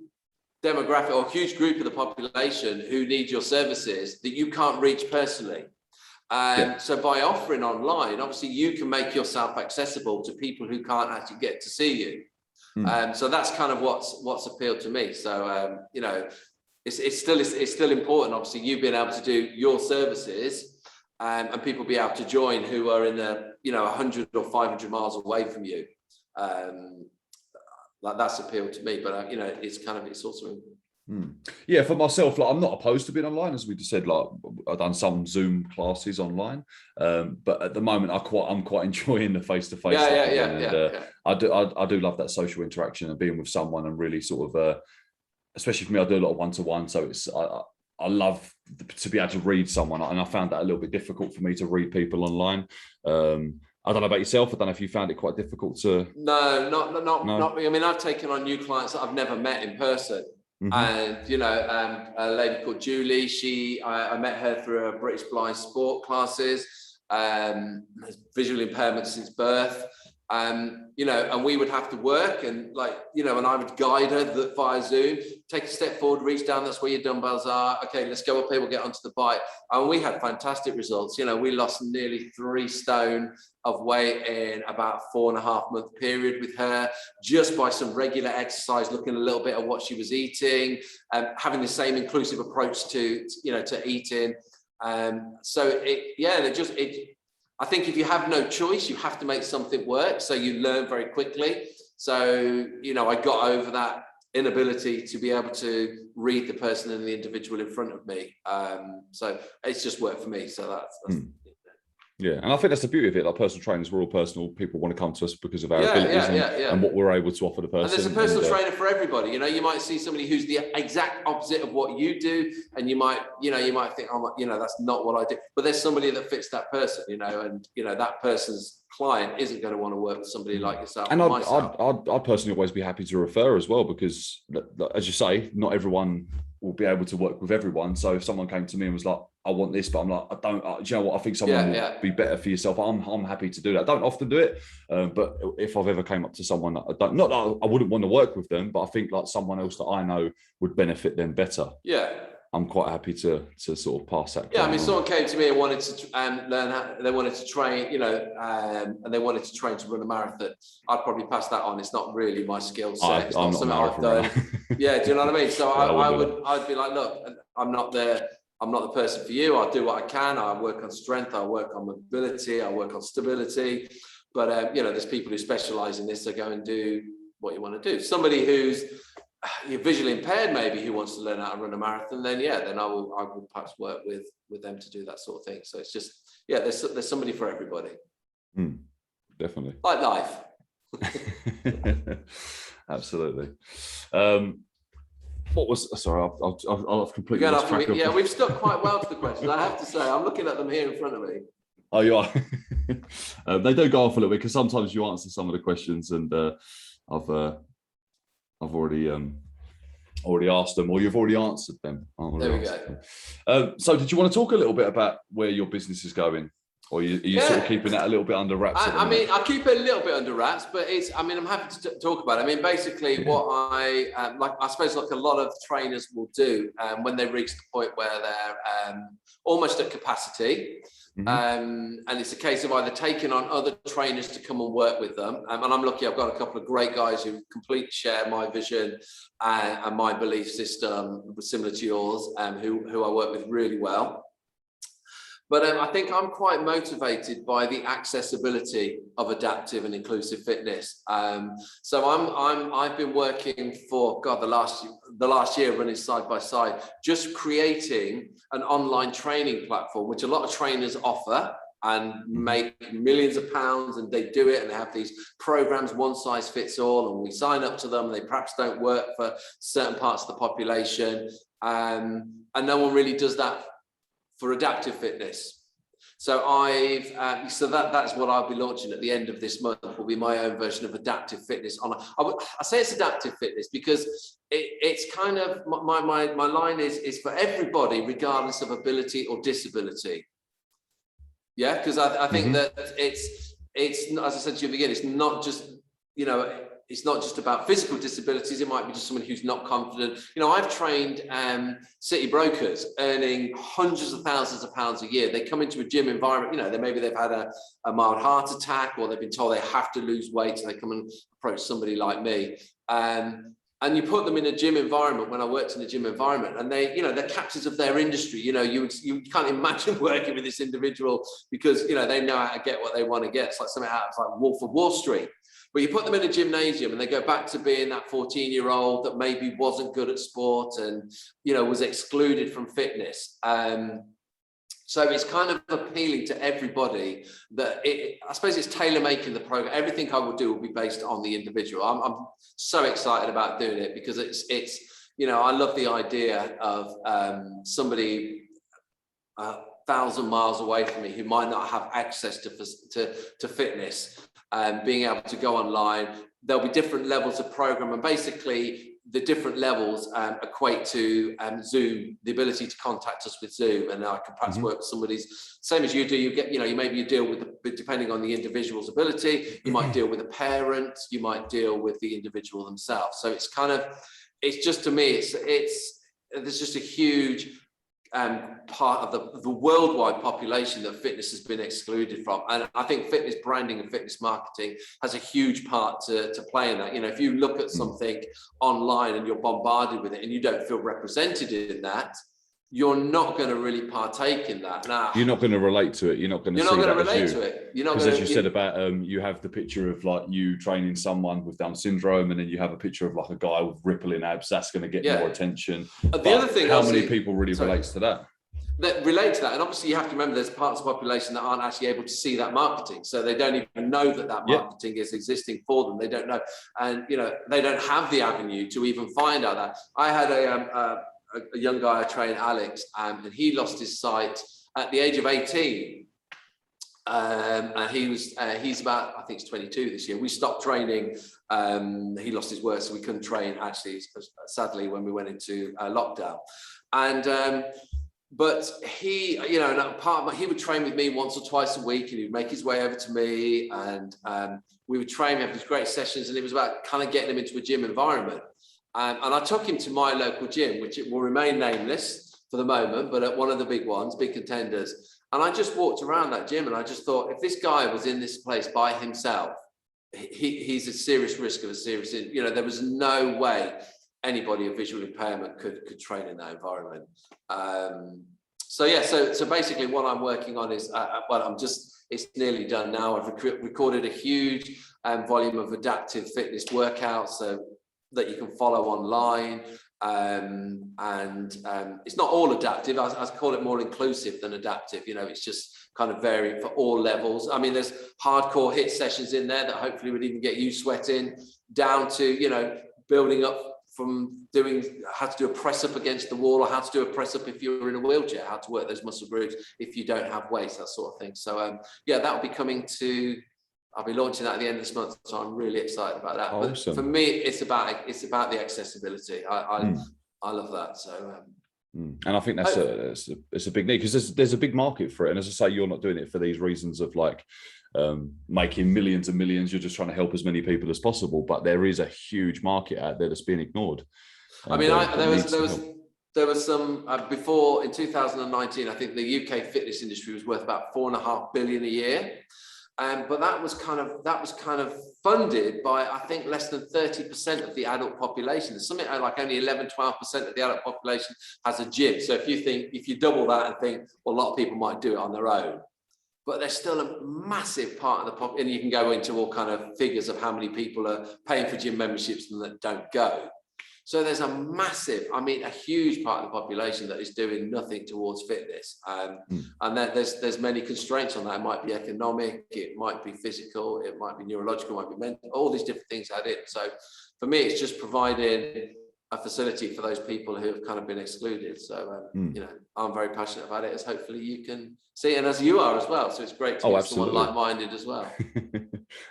demographic or huge group of the population who need your services that you can't reach personally. So by offering online, obviously you can make yourself accessible to people who can't actually get to see you. So that's kind of what's appealed to me. So it's still important. Obviously, you being able to do your services, and people be able to join who are in 100 or 500 miles away from you. That's appealed to me, but it's also. Yeah, for myself, I'm not opposed to being online, as we just said. I've done some Zoom classes online, but at the moment, I'm quite enjoying the face-to-face. I do love that social interaction and being with someone, and really sort of, especially for me, I do a lot of one-to-one. So I love to be able to read someone, and I found that a little bit difficult for me to read people online. I don't know about yourself. I don't know if you found it quite difficult to. No, not really. I mean, I've taken on new clients that I've never met in person. And, you know, a lady called Julie, I met her through a British Blind Sport classes, has visual impairment since birth. You know, and we would have to work and like, you know, and I would guide her via Zoom, take a step forward, reach down, that's where your dumbbells are. Okay, let's go up here, we'll get onto the bike. And we had fantastic results. You know, we lost nearly 3 stone of weight in about a 4.5 month period with her, just by some regular exercise, looking a little bit at what she was eating, having the same inclusive approach to, you know, to eating. So I think if you have no choice, you have to make something work. So you learn very quickly. So, you know, I got over that inability to be able to read the person and the individual in front of me. So it's just worked for me. So that's yeah, and I think that's the beauty of it. Like personal trainers, we're all personal. People want to come to us because of our abilities and what we're able to offer the person. And there's a personal trainer for everybody. You know, you might see somebody who's the exact opposite of what you do, and you might think, oh, you know, that's not what I do. But there's somebody that fits that person, you know, and you know that person's client isn't going to want to work with somebody like yourself. And I'd personally always be happy to refer as well, because as you say, not everyone will be able to work with everyone. So if someone came to me and was like, I want this, but I'm like, do you know what? I think someone will be better for yourself. I'm happy to do that. I don't often do it, but if I've ever came up to someone that I don't, not that I wouldn't want to work with them, but I think like someone else that I know would benefit them better. Yeah. I'm quite happy to sort of pass that. Yeah, I mean, someone came to me and wanted to learn how, they wanted to train, you know, and they wanted to train to run a marathon. I'd probably pass that on. It's not really my skill set. It's not something I've done. Yeah, do you know what I mean? So I'd be like, look, I'm not the person for you. I'll do what I can. I work on strength. I work on mobility. I work on stability. But you know, there's people who specialize in this. So go and do what you want to do. Somebody who's you're visually impaired, maybe, who wants to learn how to run a marathon, then I will perhaps work with them to do that sort of thing. So it's just, yeah, there's somebody for everybody. Definitely. Like life. Absolutely. What was, sorry, I've completely lost track of. Yeah, we've stuck quite well to the questions. I have to say, I'm looking at them here in front of me. Oh, you are. They do go off a little bit because sometimes you answer some of the questions and I've already asked them, or you've already answered them. There we go. So did you want to talk a little bit about where your business is going? Or are you sort of keeping that a little bit under wraps? I mean, I keep it a little bit under wraps, but I'm happy to talk about it. I mean, basically what I suppose like a lot of trainers will do when they reach the point where they're almost at capacity. And it's a case of either taking on other trainers to come and work with them. And I'm lucky, I've got a couple of great guys who completely share my vision and my belief system, similar to yours, who I work with really well. But I think I'm quite motivated by the accessibility of adaptive and inclusive fitness. So I've been working for the last year, running side by side, just creating an online training platform, which a lot of trainers offer and make millions of pounds, and they do it, and they have these programs, one size fits all, and we sign up to them. They perhaps don't work for certain parts of the population, and no one really does that for adaptive fitness. So that's what I'll be launching at the end of this month, will be my own version of adaptive fitness. I say it's adaptive fitness because it's kind of, my line is for everybody, regardless of ability or disability. Yeah, because I think that it's as I said to you at the beginning, it's not just, you know, it's not just about physical disabilities. It might be just someone who's not confident. You know, I've trained city brokers earning hundreds of thousands of pounds a year. They come into a gym environment, you know, maybe they've had a mild heart attack, or they've been told they have to lose weight, so they come and approach somebody like me. And you put them in a gym environment. When I worked in a gym environment, and they, you know, they're captains of their industry. You know, you can't imagine working with this individual because, you know, they know how to get what they want to get. It's like something out of like Wolf of Wall Street. But you put them in a gymnasium and they go back to being that 14-year-old that maybe wasn't good at sport and, you know, was excluded from fitness. So it's kind of appealing to everybody that I suppose it's tailor-making the program. Everything I will do will be based on the individual. I'm so excited about doing it because it's you know, I love the idea of somebody 1,000 miles away from me who might not have access to fitness. Being able to go online, there'll be different levels of program, and basically the different levels equate to Zoom, the ability to contact us with Zoom, and I can perhaps work with somebody's, same as you do. You get, maybe you deal with depending on the individual's ability, you might deal with a parent, you might deal with the individual themselves. So it's kind of, it's just, to me, there's just a huge part of the worldwide population that fitness has been excluded from, and I think fitness branding and fitness marketing has a huge part to play in that. If you look at something online and you're bombarded with it and you don't feel represented in that, you're not going to really partake in that. Now, you're not going to relate to it. You're not going to see that as you. Because as you said about you have the picture of like you training someone with Down syndrome, and then you have a picture of like a guy with rippling abs. That's going to get more attention. The other thing, how many people really relates to that? That relate to that, and obviously you have to remember there's parts of the population that aren't actually able to see that marketing, so they don't even know that marketing is existing for them. They don't know, and they don't have the avenue to even find out that. I had a young guy I trained, Alex, and he lost his sight at the age of 18. And he's about, I think he's 22 this year. We stopped training. He lost his work, so we couldn't train actually, sadly, when we went into lockdown. And but he, he would train with me once or twice a week, and he'd make his way over to me, and we would train. We had these great sessions, and it was about kind of getting him into a gym environment. And I took him to my local gym, which it will remain nameless for the moment, but at one of the big ones, big contenders. And I just walked around that gym, and I just thought, if this guy was in this place by himself, he's a serious risk of a serious, there was no way anybody with visual impairment could train in that environment. So basically what I'm working on is, it's nearly done now. I've recorded a huge volume of adaptive fitness workouts, so that you can follow online, and it's not all adaptive. I call it more inclusive than adaptive. It's just kind of varied for all levels. I mean, there's hardcore HIIT sessions in there that hopefully would even get you sweating, down to building up from how to do a press up against the wall, or how to do a press up if you're in a wheelchair, how to work those muscle groups if you don't have weights, that sort of thing. So that will be coming to. I'll be launching that at the end of this month, so I'm really excited about that. Awesome. But for me, it's about the accessibility. I love that. So, and I think it's a big need, because there's a big market for it. And as I say, you're not doing it for these reasons of like making millions and millions. You're just trying to help as many people as possible. But there is a huge market out there that's being ignored. I mean, there was some before in 2019. I think the UK fitness industry was worth about $4.5 billion a year. But that was kind of funded by, I think, less than 30% of the adult population. There's something like only 11, 12% of the adult population has a gym. So if you double that and think, well, a lot of people might do it on their own, but there's still a massive part of the population, and you can go into all kind of figures of how many people are paying for gym memberships and that don't go. So there's a huge part of the population that is doing nothing towards fitness. And then there's many constraints on that. It might be economic, it might be physical, it might be neurological, it might be mental, all these different things add in. So for me, it's just providing a facility for those people who have kind of been excluded. So, I'm very passionate about it, as hopefully you can see, and as you are as well. So it's great to get someone like-minded as well.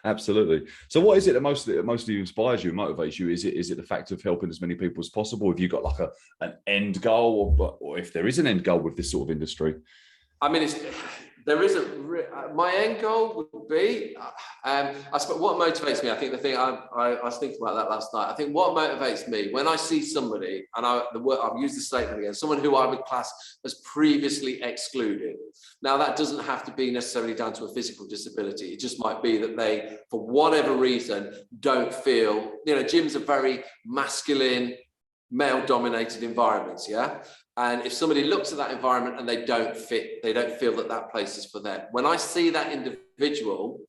Absolutely. So what is it that mostly inspires you and motivates you? Is it the fact of helping as many people as possible? Have you got like an end goal, or if there is an end goal with this sort of industry? I mean, there isn't. My end goal would be, I suppose, what motivates me. I think the thing I was thinking about that last night. I think what motivates me when I see somebody, and I'll use the statement again, someone who I would class as previously excluded. Now, that doesn't have to be necessarily down to a physical disability. It just might be that they, for whatever reason, don't feel. Gyms are very masculine, male-dominated environments. Yeah. And if somebody looks at that environment and they don't feel that place is for them. When I see that individual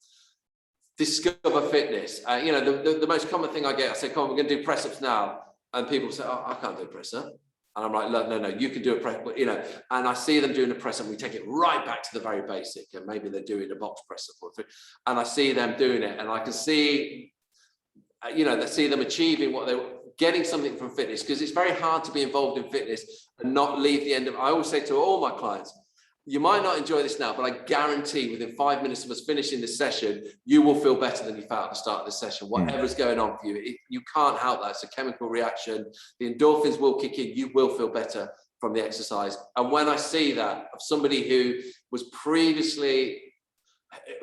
discover fitness, the most common thing I get, I say, come on, we're going to do press-ups now. And people say, oh, I can't do a press-up. And I'm like, no, you can do a press, and I see them doing a press-up, and we take it right back to the very basic. And maybe they're doing a box press-up or three. And I see them doing it, and I can see, they see them achieving what they getting something from fitness, because it's very hard to be involved in fitness and not leave the end of. I always say to all my clients, you might not enjoy this now, but I guarantee within 5 minutes of us finishing this session, you will feel better than you felt at the start of the session. Whatever's going on for you, you can't help that. It's a chemical reaction. The endorphins will kick in. You will feel better from the exercise. And when I see that of somebody who was previously,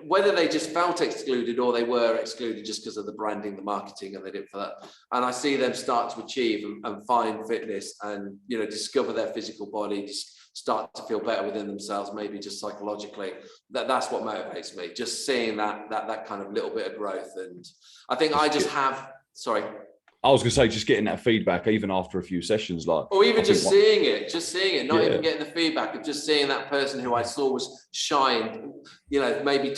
whether they just felt excluded or they were excluded just because of the branding, the marketing, and they did for that, and I see them start to achieve and find fitness and, you know, discover their physical body, start to feel better within themselves, maybe just psychologically, that's what motivates me, just seeing that kind of little bit of growth. And I think I just have, sorry, I was going to say, just getting that feedback even after a few sessions, like, or even just seeing it, not even getting the feedback of just seeing that person who I saw was shined, you know, maybe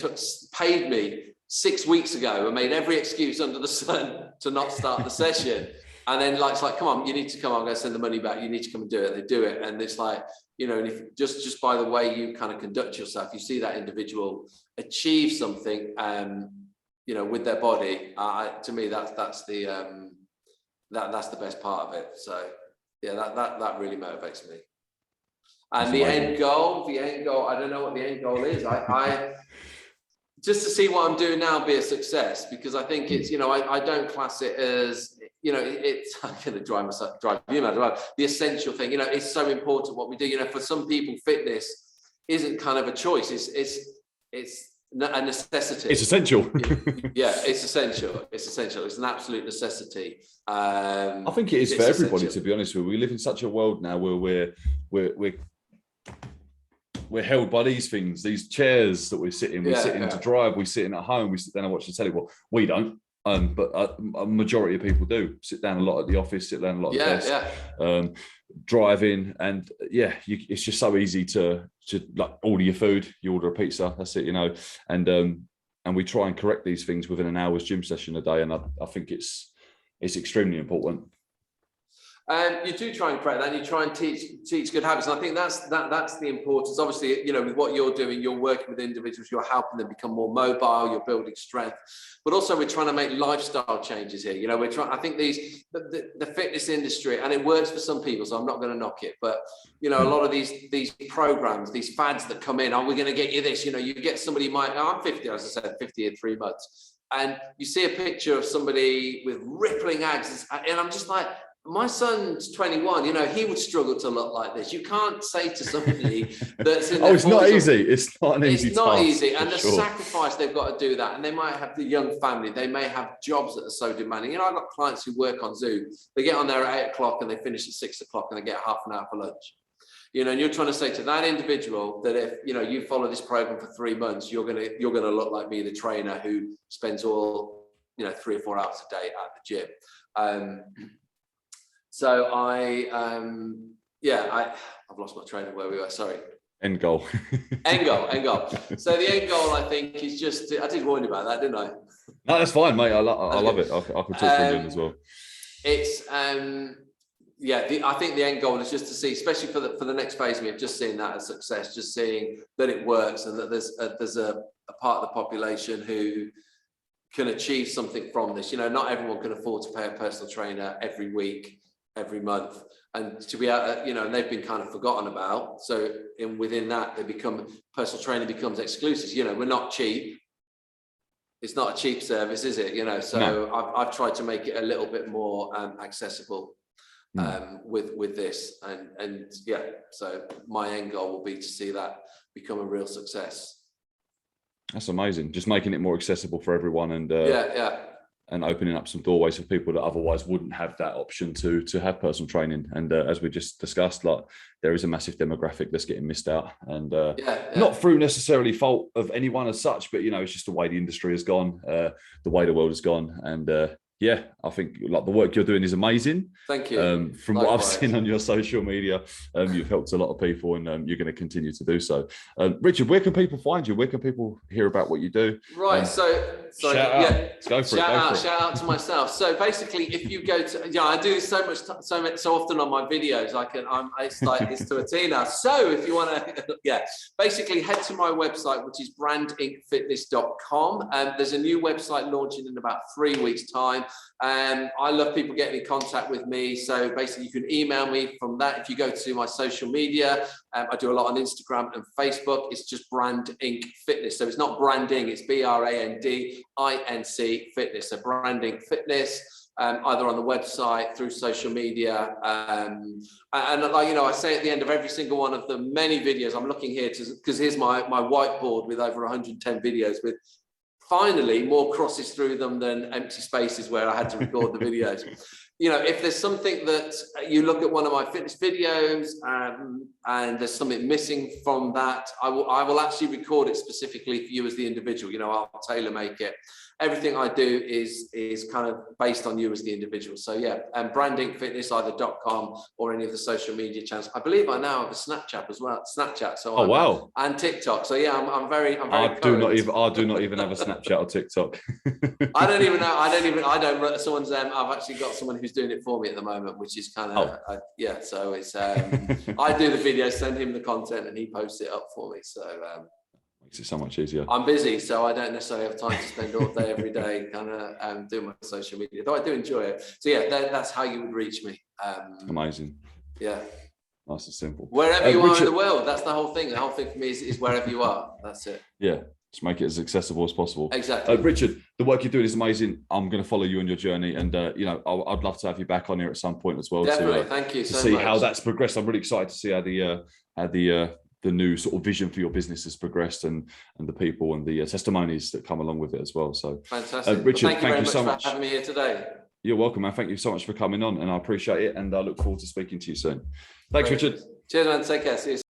paid me 6 weeks ago and made every excuse under the sun to not start the session. And then it's like, come on, you need to come on, I'm going to send the money back. You need to come and do it. They do it. And it's like, you know, and if just by the way you kind of conduct yourself, you see that individual achieve something, you know, with their body. To me, that's the best part of it. So yeah, that really motivates me. And the end goal, I don't know what the end goal is. I just to see what I'm doing now be a success, because I think it's, you know, I don't class it as, you know, it's, I'm going to drive you mad, the essential thing. You know, it's so important what we do. You know, for some people, fitness isn't kind of a choice. It's a necessity. It's essential. Yeah, it's essential. It's essential. It's an absolute necessity. I think it is for everybody, to be honest with you. We live in such a world now where we're held by these things, these chairs that we sit in. We sit in to drive. We sit in at home. We sit down and watch the telly. Well, we don't. But a majority of people do sit down a lot at the office, sit down a lot at the desk, driving, and it's just so easy to like order your food, you order a pizza, that's it, you know, and we try and correct these things within an hour's gym session a day, and I think it's extremely important. You do try and correct that, and you try and teach good habits, and I think that's the importance. Obviously, you know, with what you're doing, you're working with individuals, you're helping them become more mobile, you're building strength, but also we're trying to make lifestyle changes here. You know, I think the fitness industry, and it works for some people, so I'm not going to knock it, but you know, a lot of these programs, these fads that come in, we're going to get you this. You know, you get somebody, I'm 50, as I said, 50 in 3 months, and you see a picture of somebody with rippling abs, and I'm just like, my son's 21, you know, he would struggle to look like this. You can't say to somebody that's in it's not easy. It's not an easy task. It's not easy. And the sacrifice they've got to do that. And they might have the young family. They may have jobs that are so demanding. You know, I've got clients who work on Zoom. They get on there at 8 o'clock and they finish at 6 o'clock and they get half an hour for lunch. You know, and you're trying to say to that individual that if, you know, you follow this program for 3 months, you're going to look like me, the trainer who spends all, you know, 3 or 4 hours a day at the gym. So I've lost my train of where we were. Sorry. End goal. End goal. So the end goal, I think, is just. I did warn you about that, didn't I? No, that's fine, mate. I love it. I could talk for you as well. It's I think the end goal is just to see, especially for the next phase of me, of just seeing that as success, just seeing that it works, and that there's a part of the population who can achieve something from this. You know, not everyone can afford to pay a personal trainer every week, every month, and to be you know, and they've been kind of forgotten about. So within that, personal training becomes exclusive. You know, we're not cheap. It's not a cheap service, is it? You know, so no. I've tried to make it a little bit more accessible with this, and so my end goal will be to see that become a real success. That's amazing. Just making it more accessible for everyone, and and opening up some doorways for people that otherwise wouldn't have that option to have personal training. And as we just discussed, like, there is a massive demographic that's getting missed out, and not through necessarily fault of anyone as such, but you know, it's just the way the industry has gone, the way the world has gone, and I think like the work you're doing is amazing. Thank you. From what I've seen on your social media, you've helped a lot of people, and you're going to continue to do so. Richard, where can people find you? Where can people hear about what you do? Right. Shout out to myself. So basically, if you go to, I do so often on my videos. It's to a T now. So if you want to, basically head to my website, which is brandincfitness.com. There's a new website launching in about 3 weeks' time. time. I love people getting in contact with me. So basically you can email me from that. If you go to my social media, I do a lot on Instagram and Facebook. It's just Brand Inc Fitness. So it's not branding, it's BRANDINC Fitness. So Branding Fitness. Either on the website, through social media, and like, you know, I say at the end of every single one of the many videos, I'm looking here because here's my whiteboard with over 110 videos with finally more crosses through them than empty spaces where I had to record the videos. You know, if there's something that you look at one of my fitness videos and there's something missing from that, I will actually record it specifically for you as the individual. You know, I'll tailor make it. Everything I do is kind of based on you as the individual. So yeah, Branding Fitness, either .com or any of the social media channels. I believe I now have a Snapchat as well. So oh wow, and TikTok. So yeah, I'm very. I do not even have a Snapchat or TikTok. I don't even know. Someone's. I've actually got someone who's doing it for me at the moment, which is kind of yeah. So it's. I do the video, send him the content, and he posts it up for me. So. Makes it so much easier. I'm busy, so I don't necessarily have time to spend all day, every day, kind of doing my social media. Though I do enjoy it. So yeah, that's how you would reach me. Amazing. Yeah. Nice and simple. Wherever you are in the world, that's the whole thing. The whole thing for me is wherever you are. That's it. Yeah. Just make it as accessible as possible. Exactly. Richard, the work you're doing is amazing. I'm going to follow you on your journey, and you know, I'd love to have you back on here at some point as well. Definitely. Thank you so much. To see how that's progressed. I'm really excited to see how the new sort of vision for your business has progressed, and the people and the testimonies that come along with it as well. So fantastic. Richard, thank you very much so for having me here today. You're welcome, man. Thank you so much for coming on, and I appreciate it, and I look forward to speaking to you soon. Thanks, Great. Richard. Cheers, man. Take care. See you soon.